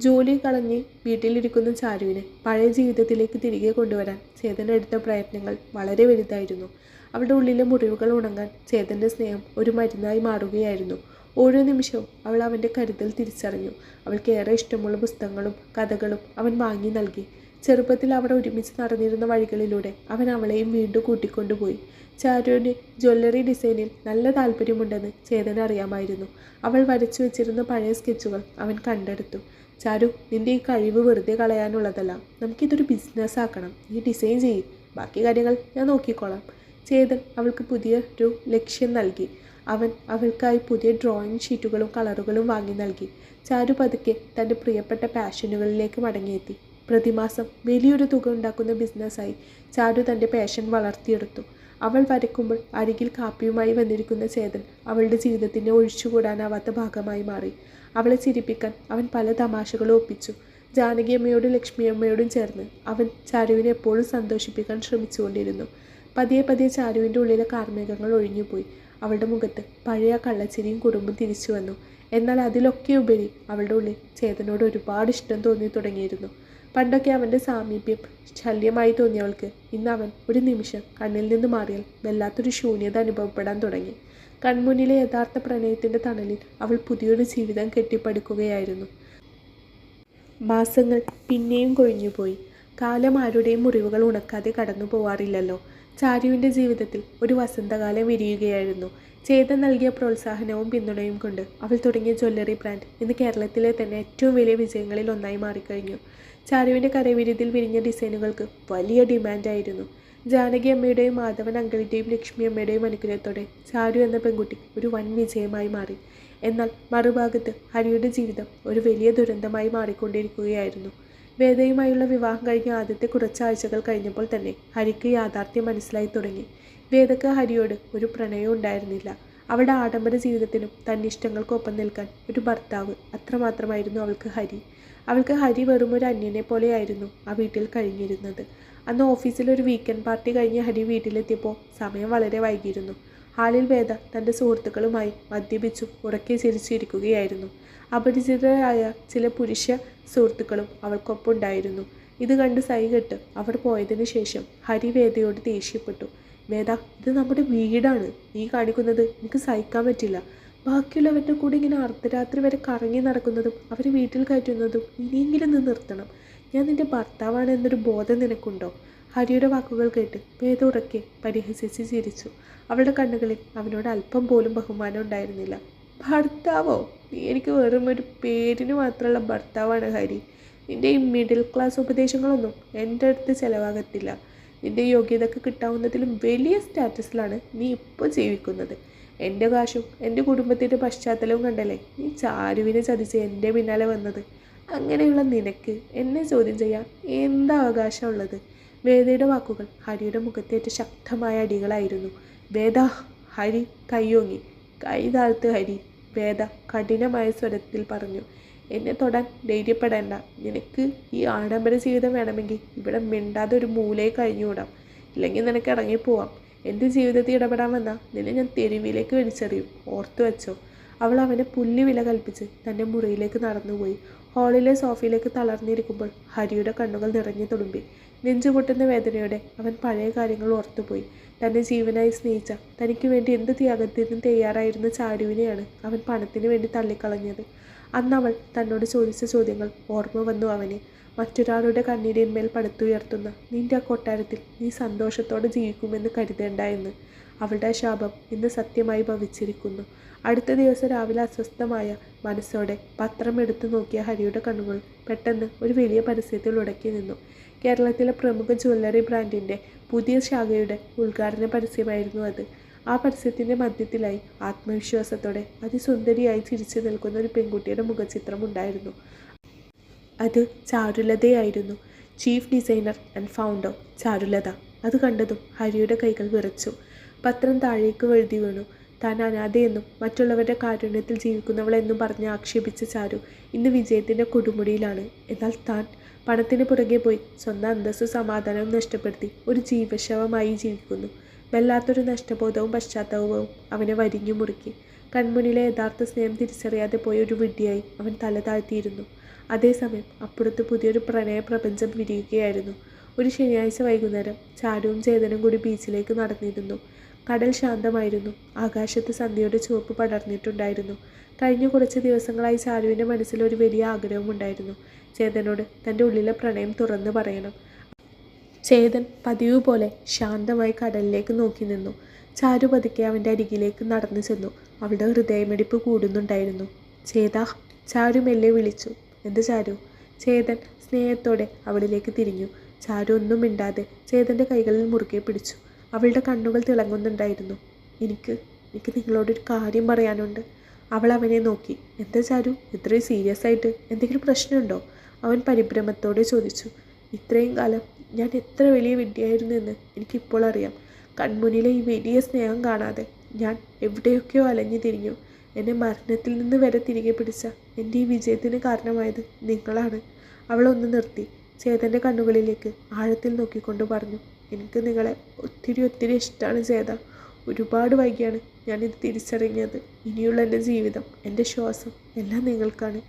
ജോലി കളഞ്ഞ് വീട്ടിലിരിക്കുന്ന ചാരുവിനെ പഴയ ജീവിതത്തിലേക്ക് തിരികെ കൊണ്ടുവരാൻ ചേതൻ എടുത്ത പ്രയത്നങ്ങൾ വളരെ വലുതായിരുന്നു. അവളുടെ ഉള്ളിലെ മുറിവുകൾ ഉണങ്ങാൻ ചേതൻ്റെ സ്നേഹം ഒരു മരുന്നായി മാറുകയായിരുന്നു. ഓരോ നിമിഷവും അവൾ അവൻ്റെ കരുതൽ തിരിച്ചറിഞ്ഞു. അവൾക്ക് ഏറെ ഇഷ്ടമുള്ള പുസ്തകങ്ങളും കഥകളും അവൻ വാങ്ങി നൽകി. ചെറുപ്പത്തിൽ അവർ ഒരുമിച്ച് നടന്നിരുന്ന വഴികളിലൂടെ അവൻ അവളെയും വീണ്ടും കൂട്ടിക്കൊണ്ടുപോയി. ചാരുവിന് ജ്വല്ലറി ഡിസൈനിൽ നല്ല താല്പര്യമുണ്ടെന്ന് ചേതൻ അറിയാമായിരുന്നു. അവൾ വരച്ചു വെച്ചിരുന്ന പഴയ സ്കെച്ചുകൾ അവൻ കണ്ടെടുത്തു. ചാരു, നിൻ്റെ ഈ കഴിവ് വെറുതെ കളയാനുള്ളതല്ല. നമുക്കിതൊരു ബിസിനസ് ആക്കണം. നീ ഡിസൈൻ ചെയ്യും, ബാക്കി കാര്യങ്ങൾ ഞാൻ നോക്കിക്കോളാം. ചേതൻ അവൾക്ക് പുതിയൊരു ലക്ഷ്യം നൽകി. അവൻ അവൾക്കായി പുതിയ ഡ്രോയിങ് ഷീറ്റുകളും കളറുകളും വാങ്ങി നൽകി. ചാരു പതുക്കെ തൻ്റെ പ്രിയപ്പെട്ട പാഷനുകളിലേക്ക് മടങ്ങിയെത്തി. പ്രതിമാസം വലിയൊരു തുക ഉണ്ടാക്കുന്ന ബിസിനസ്സായി ചാരു തൻ്റെ പാഷൻ വളർത്തിയെടുത്തു. അവൾ വരയ്ക്കുമ്പോൾ അരികിൽ കാപ്പിയുമായി വന്നിരിക്കുന്ന ചേതൻ അവളുടെ ജീവിതത്തിൻ്റെ ഒഴിച്ചുകൂടാനാവാത്ത ഭാഗമായി മാറി. അവളെ ചിരിപ്പിക്കാൻ അവൻ പല തമാശകളും ഒപ്പിച്ചു. ജാനകിയമ്മയോടും ലക്ഷ്മിയമ്മയോടും ചേർന്ന് അവൻ ചാരുവിനെ എപ്പോഴും സന്തോഷിപ്പിക്കാൻ ശ്രമിച്ചുകൊണ്ടിരുന്നു. പതിയെ പതിയെ ചാരുവിൻ്റെ ഉള്ളിലെ കാർമേഘങ്ങൾ ഒഴിഞ്ഞുപോയി. അവളുടെ മുഖത്ത് പഴയ കള്ളച്ചിരിയും കുടുംബം തിരിച്ചു വന്നു. എന്നാൽ അതിലൊക്കെ ഉപരി അവളുടെ ഉള്ളിൽ ചേതനോട് ഒരുപാട് ഇഷ്ടം തോന്നി തുടങ്ങിയിരുന്നു. പണ്ടൊക്കെ അവൻ്റെ സാമീപ്യം ശല്യമായി തോന്നിയവൾക്ക് ഇന്ന് അവൻ ഒരു നിമിഷം കണ്ണിൽ നിന്ന് മാറിയാൽ വല്ലാത്തൊരു ശൂന്യത അനുഭവപ്പെടാൻ തുടങ്ങി. കൺമുന്നിലെ യഥാർത്ഥ പ്രണയത്തിൻ്റെ തണലിൽ അവൾ പുതിയൊരു ജീവിതം കെട്ടിപ്പടുക്കുകയായിരുന്നു. മാസങ്ങൾ പിന്നെയും കൊഴിഞ്ഞുപോയി. കാലം ആരുടെയും മുറിവുകൾ ഉണക്കാതെ കടന്നു പോവാറില്ലല്ലോ. ചാരുവിൻ്റെ ജീവിതത്തിൽ ഒരു വസന്തകാലം വിരിയുകയായിരുന്നു. ചേതൻ നൽകിയ പ്രോത്സാഹനവും പിന്തുണയും കൊണ്ട് അവൾ തുടങ്ങിയ ജ്വല്ലറി ബ്രാൻഡ് ഇന്ന് കേരളത്തിലെ തന്നെ ഏറ്റവും വലിയ വിജയങ്ങളിൽ ഒന്നായി മാറിക്കഴിഞ്ഞു. ചാരുവിൻ്റെ കരവിരുതിൽ വിരിഞ്ഞ ഡിസൈനുകൾക്ക് വലിയ ഡിമാൻഡായിരുന്നു. ജാനകി അമ്മയുടെയും മാധവൻ അങ്കിളിൻ്റെയും ലക്ഷ്മി അമ്മയുടെയും അനുഗ്രഹത്തോടെ ചാരു എന്ന പെൺകുട്ടി ഒരു വൻ വിജയമായി മാറി. എന്നാൽ മറുഭാഗത്ത് ഹരിയുടെ ജീവിതം ഒരു വലിയ ദുരന്തമായി മാറിക്കൊണ്ടിരിക്കുകയായിരുന്നു. വേദയുമായുള്ള വിവാഹം കഴിഞ്ഞ ആദ്യത്തെ കുറച്ചാഴ്ചകൾ കഴിഞ്ഞപ്പോൾ തന്നെ ഹരിക്ക് യാഥാർത്ഥ്യം മനസ്സിലായി തുടങ്ങി. വേദക്ക് ഹരിയോട് ഒരു പ്രണയവും ഉണ്ടായിരുന്നില്ല. അവളുടെ ആഡംബര ജീവിതത്തിനും തൻ്റെ ഇഷ്ടങ്ങൾക്കൊപ്പം നിൽക്കാൻ ഒരു ഭർത്താവ് അത്രമാത്രമായിരുന്നു അവൾക്ക് ഹരി. അവൾക്ക് ഹരി വെറും ഒരു അന്യനെ പോലെയായിരുന്നു ആ വീട്ടിൽ കഴിഞ്ഞിരുന്നത്. അന്ന് ഓഫീസിൽ ഒരു വീക്കെൻഡ് പാർട്ടി കഴിഞ്ഞ് ഹരി വീട്ടിലെത്തിയപ്പോൾ സമയം വളരെ വൈകിയിരുന്നു. ഹാളിൽ വേദ തൻ്റെ സുഹൃത്തുക്കളുമായി മദ്യപിച്ചും ഉറക്കെ ചിരിച്ചിരിക്കുകയായിരുന്നു. അപരിചിതരായ ചില പുരുഷ സുഹൃത്തുക്കളും അവൾക്കൊപ്പമുണ്ടായിരുന്നു. ഇത് കണ്ട് സൈകെട്ട് അവർ പോയതിനു ശേഷം ഹരി വേദയോട് ദേഷ്യപ്പെട്ടു. വേദ, ഇത് നമ്മുടെ വീടാണ്. നീ കാണിക്കുന്നത് എനിക്ക് സഹിക്കാൻ പറ്റില്ല. ബാക്കിയുള്ളവരുടെ കൂടെ ഇങ്ങനെ അർദ്ധരാത്രി വരെ കറങ്ങി നടക്കുന്നതും അവരെ വീട്ടിൽ കയറ്റുന്നതും ഇനിയെങ്കിലും നിന്ന് നിർത്തണം. ഞാൻ നിന്റെ ഭർത്താവാണ് എന്നൊരു ബോധം നിനക്കുണ്ടോ? ഹരിയുടെ വാക്കുകൾ കേട്ട് വേദ ഉറക്കെ പരിഹസിച്ച് ചിരിച്ചു. അവളുടെ കണ്ണുകളിൽ അവനോട് അല്പം പോലും ബഹുമാനം ഉണ്ടായിരുന്നില്ല. ഭർത്താവോ? നീ എനിക്ക് വെറും ഒരു പേരിന് മാത്രമുള്ള ഭർത്താവാണ് ഹരി. നിന്റെ ഈ മിഡിൽ ക്ലാസ് ഉപദേശങ്ങളൊന്നും എൻ്റെ അടുത്ത് ചിലവാകത്തില്ല. നിന്റെ യോഗ്യതയ്ക്ക് കിട്ടാവുന്നതിലും വലിയ സ്റ്റാറ്റസിലാണ് നീ ഇപ്പോൾ ജീവിക്കുന്നത്. എൻ്റെ കാശും എൻ്റെ കുടുംബത്തിൻ്റെ പശ്ചാത്തലവും കണ്ടല്ലേ നീ ചാരുവിനെ ചതിച്ച് എൻ്റെ പിന്നാലെ വന്നത്. അങ്ങനെയുള്ള നിനക്ക് എന്നെ ചോദ്യം ചെയ്യാൻ എന്താ അവകാശമുള്ളത്? വേദയുടെ വാക്കുകൾ ഹരിയുടെ മുഖത്തേറ്റ ശക്തമായ അടികളായിരുന്നു. വേദ! ഹരി കൈയോങ്ങി. കൈ താഴ്ത്ത് ഹരി, വേദ കഠിനമായ സ്വരത്തിൽ പറഞ്ഞു. എന്നെ തൊടാൻ ധൈര്യപ്പെടേണ്ട. നിനക്ക് ഈ ആഡംബര ജീവിതം വേണമെങ്കിൽ ഇവിടെ മിണ്ടാതെ ഒരു മൂലയിൽ കഴിഞ്ഞുകൂടാം. ഇല്ലെങ്കിൽ നിനക്ക് ഇറങ്ങിപ്പോവാം. എൻ്റെ ജീവിതത്തിൽ ഇടപെടാൻ വന്നാൽ നിന്നെ ഞാൻ തെരുവിലേക്ക് വലിച്ചെറിയും. ഓർത്തു വെച്ചോ. അവൾ അവനെ പുല്ല് വില കൽപ്പിച്ച് തൻ്റെ മുറിയിലേക്ക് നടന്നുപോയി. ഹാളിലെ സോഫയിലേക്ക് തളർന്നിരിക്കുമ്പോൾ ഹരിയുടെ കണ്ണുകൾ നിറഞ്ഞു തുളുമ്പി. നെഞ്ചുപൊട്ടുന്ന വേദനയോടെ അവൻ പഴയ കാര്യങ്ങൾ ഓർത്തുപോയി. തന്നെ ജീവനായി സ്നേഹിച്ച, തനിക്ക് വേണ്ടി എന്ത് ത്യാഗത്തിനും തയ്യാറായിരുന്ന ചാരുവിനെയാണ് അവൻ പണത്തിന് വേണ്ടി തള്ളിക്കളഞ്ഞത്. അന്നവൾ തന്നോട് ചോദിച്ച ചോദ്യങ്ങൾ ഓർമ്മ വന്നു അവന്. മറ്റൊരാളുടെ കണ്ണീരിന്മേൽ പടുത്തുയർത്തുന്ന നിന്റെ ആ കൊട്ടാരത്തിൽ നീ സന്തോഷത്തോടെ ജീവിക്കുമെന്ന് കരുതേണ്ട എന്ന്. അവളുടെ ശാപം ഇന്ന് സത്യമായി ഭവിച്ചിരിക്കുന്നു. അടുത്ത ദിവസം രാവിലെ അസ്വസ്ഥമായ മനസ്സോടെ പത്രം എടുത്തു നോക്കിയ ഹരിയുടെ കണ്ണുകൾ പെട്ടെന്ന് ഒരു വലിയ പരസ്യത്തിൽ ഉടക്കി നിന്നു. കേരളത്തിലെ പ്രമുഖ ജ്വല്ലറി ബ്രാൻഡിൻ്റെ പുതിയ ശാഖയുടെ ഉദ്ഘാടന പരസ്യമായിരുന്നു അത്. ആ പരസ്യത്തിൻ്റെ മധ്യത്തിലായി ആത്മവിശ്വാസത്തോടെ അതിസുന്ദരിയായി ചിരിച്ചു നിൽക്കുന്ന ഒരു പെൺകുട്ടിയുടെ മുഖചിത്രം ഉണ്ടായിരുന്നു. അത് ചാരുലതയായിരുന്നു. Chief designer and founder Charulatha. അത് കണ്ടതും ഹരിയുടെ കൈകൾ വിറച്ചു. പത്രം താഴേക്ക് വഴുതി വീണു. താൻ അനാഥയെന്നും മറ്റുള്ളവരുടെ കാരുണ്യത്തിൽ ജീവിക്കുന്നവളെന്നും പറഞ്ഞ് ആക്ഷേപിച്ച ചാരു ഇന്ന് വിജയത്തിൻ്റെ കൊടുമുടിയിലാണ്. എന്നാൽ താൻ പണത്തിന് പുറകെ പോയി സ്വന്തം അന്തസ്സും സമാധാനവും നഷ്ടപ്പെടുത്തി ഒരു ജീവശവമായി ജീവിക്കുന്നു. വല്ലാത്തൊരു നഷ്ടബോധവും പശ്ചാത്താപവും അവനെ വരിഞ്ഞു മുറുക്കി. കൺമുന്നിലെ യഥാർത്ഥ സ്നേഹം തിരിച്ചറിയാതെ പോയ ഒരു വിഡ്ഢിയായി അവൻ തല താഴ്ത്തിയിരുന്നു. അതേസമയം അപ്പുറത്ത് പുതിയൊരു പ്രണയ പ്രപഞ്ചം വിരിയുകയായിരുന്നു. ഒരു ശനിയാഴ്ച വൈകുന്നേരം ചാരുവും ചേതനും കൂടി ബീച്ചിലേക്ക് നടന്നിരുന്നു. കടൽ ശാന്തമായിരുന്നു. ആകാശത്ത് സന്ധ്യയുടെ ചുവപ്പ് പടർന്നിട്ടുണ്ടായിരുന്നു. കഴിഞ്ഞ കുറച്ച് ദിവസങ്ങളായി ചാരുവിൻ്റെ മനസ്സിൽ ഒരു വലിയ ആഗ്രഹമുണ്ടായിരുന്നു. ചേതനോട് തൻ്റെ ഉള്ളിലെ പ്രണയം തുറന്നു പറയണം. ചേതൻ പതിവ് പോലെ ശാന്തമായി കടലിലേക്ക് നോക്കി നിന്നു. ചാരു പതുക്കെ അവൻ്റെ അരികിലേക്ക് നടന്നു ചെന്നു. അവളുടെ ഹൃദയമിടിപ്പ് കൂടുന്നുണ്ടായിരുന്നു. ചേതാ! ചാരു മെല്ലെ വിളിച്ചു. എന്ത് ചാരു? ചേതൻ സ്നേഹത്തോടെ അവളിലേക്ക് തിരിഞ്ഞു. ചാരു ഒന്നും മിണ്ടാതെ ചേതൻ്റെ കൈകളിൽ മുറുകെ പിടിച്ചു. അവളുടെ കണ്ണുകൾ തിളങ്ങുന്നുണ്ടായിരുന്നു. എനിക്ക് നിങ്ങളോടൊരു കാര്യം പറയാനുണ്ട്. അവൾ അവനെ നോക്കി. എന്താ ചാരു? ഇത്രയും സീരിയസ് ആയിട്ട്? എന്തെങ്കിലും പ്രശ്നമുണ്ടോ? അവൻ പരിഭ്രമത്തോടെ ചോദിച്ചു. ഇത്രയും കാലം ഞാൻ എത്ര വലിയ വിഡ്ഢിയായിരുന്നു എന്ന് എനിക്കിപ്പോൾ അറിയാം. കൺമുന്നിലെ ഈ വലിയ സ്നേഹം കാണാതെ ഞാൻ എവിടെയൊക്കെയോ അലഞ്ഞു തിരിഞ്ഞു. എന്നെ മരണത്തിൽ നിന്ന് വരെ തിരികെ പിടിച്ച എൻ്റെ ഈ വിജയത്തിന് കാരണമായത് നിങ്ങളാണ്. അവളൊന്ന് നിർത്തി. ചേതൻ്റെ കണ്ണുകളിലേക്ക് ആഴത്തിൽ നോക്കിക്കൊണ്ട് പറഞ്ഞു. എനിക്ക് നിങ്ങളെ ഒത്തിരി ഇഷ്ടമാണ് ചേത. ഒരുപാട് വൈകിയാണ് ഞാനിത് തിരിച്ചറിഞ്ഞത്. ഇനിയുള്ള എൻ്റെ ജീവിതം, എൻ്റെ ശ്വാസം എല്ലാം നിങ്ങൾക്കാണ്.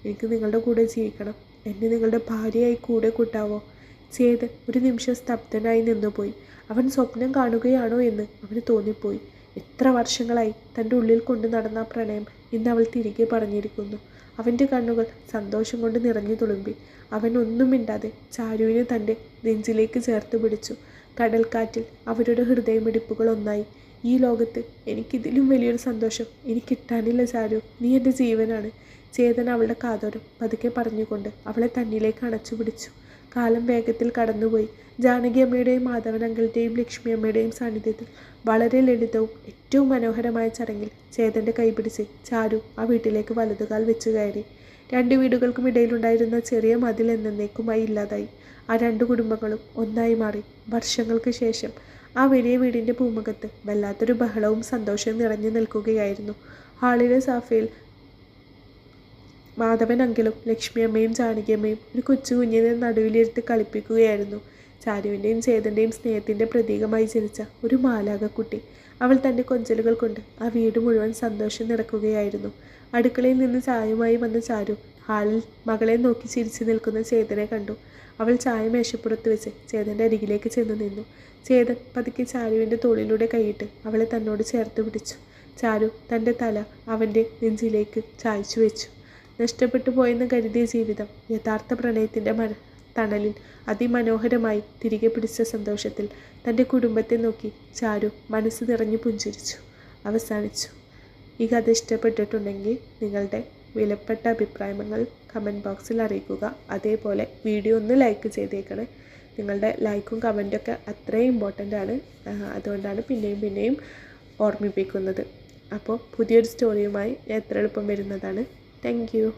എനിക്ക് നിങ്ങളുടെ കൂടെ ജീവിക്കണം. എന്നെ നിങ്ങളുടെ ഭാര്യയായി കൂടെ കൂട്ടാവോ? ചേതൻ ഒരു നിമിഷം സ്തബ്ധനായി നിന്നുപോയി. അവൻ സ്വപ്നം കാണുകയാണോ എന്ന് അവന് തോന്നിപ്പോയി. എത്ര വർഷങ്ങളായി തൻ്റെ ഉള്ളിൽ കൊണ്ടു നടന്ന പ്രണയം ഇന്ന് അവൾ തിരികെ പറഞ്ഞിരിക്കുന്നു. അവൻ്റെ കണ്ണുകൾ സന്തോഷം കൊണ്ട് നിറഞ്ഞു തുളുമ്പി. അവൻ ഒന്നും മിണ്ടാതെ ചാരുവിനെ തൻ്റെ നെഞ്ചിലേക്ക് ചേർത്ത് പിടിച്ചു. കടൽക്കാറ്റിൽ അവരുടെ ഹൃദയമിടിപ്പുകൾ ഒന്നായി. ഈ ലോകത്ത് എനിക്കിതിലും വലിയൊരു സന്തോഷം എനിക്കിട്ടാനില്ല ചാരു. നീ എൻ്റെ ജീവനാണ്. ചേതൻ അവളുടെ കാതോരം പതുക്കെ പറഞ്ഞുകൊണ്ട് അവളെ തന്നിലേക്ക് അണച്ചു പിടിച്ചു. കാലം വേഗത്തിൽ കടന്നുപോയി. ജാനകി അമ്മയുടെയും മാധവൻ അങ്കിളിൻ്റെയും ലക്ഷ്മി അമ്മയുടെയും സാന്നിധ്യത്തിൽ വളരെ ലളിതവും ഏറ്റവും മനോഹരമായ ചടങ്ങിൽ ചേതൻ്റെ കൈപിടിച്ച് ചാരു ആ വീട്ടിലേക്ക് വലതുകാൽ വെച്ച് കയറി. രണ്ട് വീടുകൾക്കും ഇടയിലുണ്ടായിരുന്ന ചെറിയ മതിൽ എന്നേക്കുമായി ഇല്ലാതായി. ആ രണ്ട് കുടുംബങ്ങളും ഒന്നായി മാറി. വർഷങ്ങൾക്ക് ശേഷം ആ വലിയ വീടിൻ്റെ പൂമുഖത്ത് വല്ലാത്തൊരു ബഹളവും സന്തോഷവും നിറഞ്ഞു നിൽക്കുകയായിരുന്നു. ഹാളിലെ സോഫയിൽ മാധവൻ അങ്കിളും ലക്ഷ്മി അമ്മയും ജാനകിയമ്മയും ഒരു കൊച്ചു കുഞ്ഞിനെ നടുവിലിരുത്തി കളിപ്പിക്കുകയായിരുന്നു. ചാരുവിൻ്റെയും ചേതൻ്റെയും സ്നേഹത്തിൻ്റെ പ്രതീകമായി ജനിച്ച ഒരു മാലാകക്കുട്ടി. അവൾ തൻ്റെ കൊഞ്ചലുകൾ കൊണ്ട് ആ വീട് മുഴുവൻ സന്തോഷം നിറക്കുകയായിരുന്നു. അടുക്കളയിൽ നിന്ന് ചായയുമായി വന്ന ചാരു ഹാളിൽ മകളെ നോക്കി ചിരിച്ചു നിൽക്കുന്ന ചേതനെ കണ്ടു. അവൾ ചായ മേശപ്പുറത്ത് വെച്ച് ചേതൻ്റെ അരികിലേക്ക് ചെന്ന് നിന്നു. ചേതൻ പതുക്കെ ചാരുവിൻ്റെ തോളിലൂടെ കൈയിട്ട് അവളെ തന്നോട് ചേർത്ത് പിടിച്ചു. ചാരു തൻ്റെ തല അവൻ്റെ നെഞ്ചിലേക്ക് ചായച്ചു വെച്ചു. നഷ്ടപ്പെട്ടു പോയെന്ന് കരുതിയ ജീവിതം യഥാർത്ഥ പ്രണയത്തിൻ്റെ തണലിൽ അതിമനോഹരമായി തിരികെ പിടിച്ച സന്തോഷത്തിൽ തൻ്റെ കുടുംബത്തെ നോക്കി ചാരു മനസ്സ് നിറഞ്ഞു പുഞ്ചിരിച്ചു. അവസാനിച്ചു. ഈ കഥ ഇഷ്ടപ്പെട്ടിട്ടുണ്ടെങ്കിൽ നിങ്ങളുടെ വിലപ്പെട്ട അഭിപ്രായങ്ങൾ കമൻറ്റ് ബോക്സിൽ അറിയിക്കുക. അതേപോലെ വീഡിയോ ഒന്ന് ലൈക്ക് ചെയ്തേക്കണേ. നിങ്ങളുടെ ലൈക്കും കമൻറ്റൊക്കെ അത്രയും ഇമ്പോർട്ടൻ്റ് ആണ്. അതുകൊണ്ടാണ് പിന്നെയും ഓർമ്മിപ്പിക്കുന്നത്. അപ്പോൾ പുതിയൊരു സ്റ്റോറിയുമായി ഞാൻ എത്ര എളുപ്പം വരുന്നതാണ്. Thank you.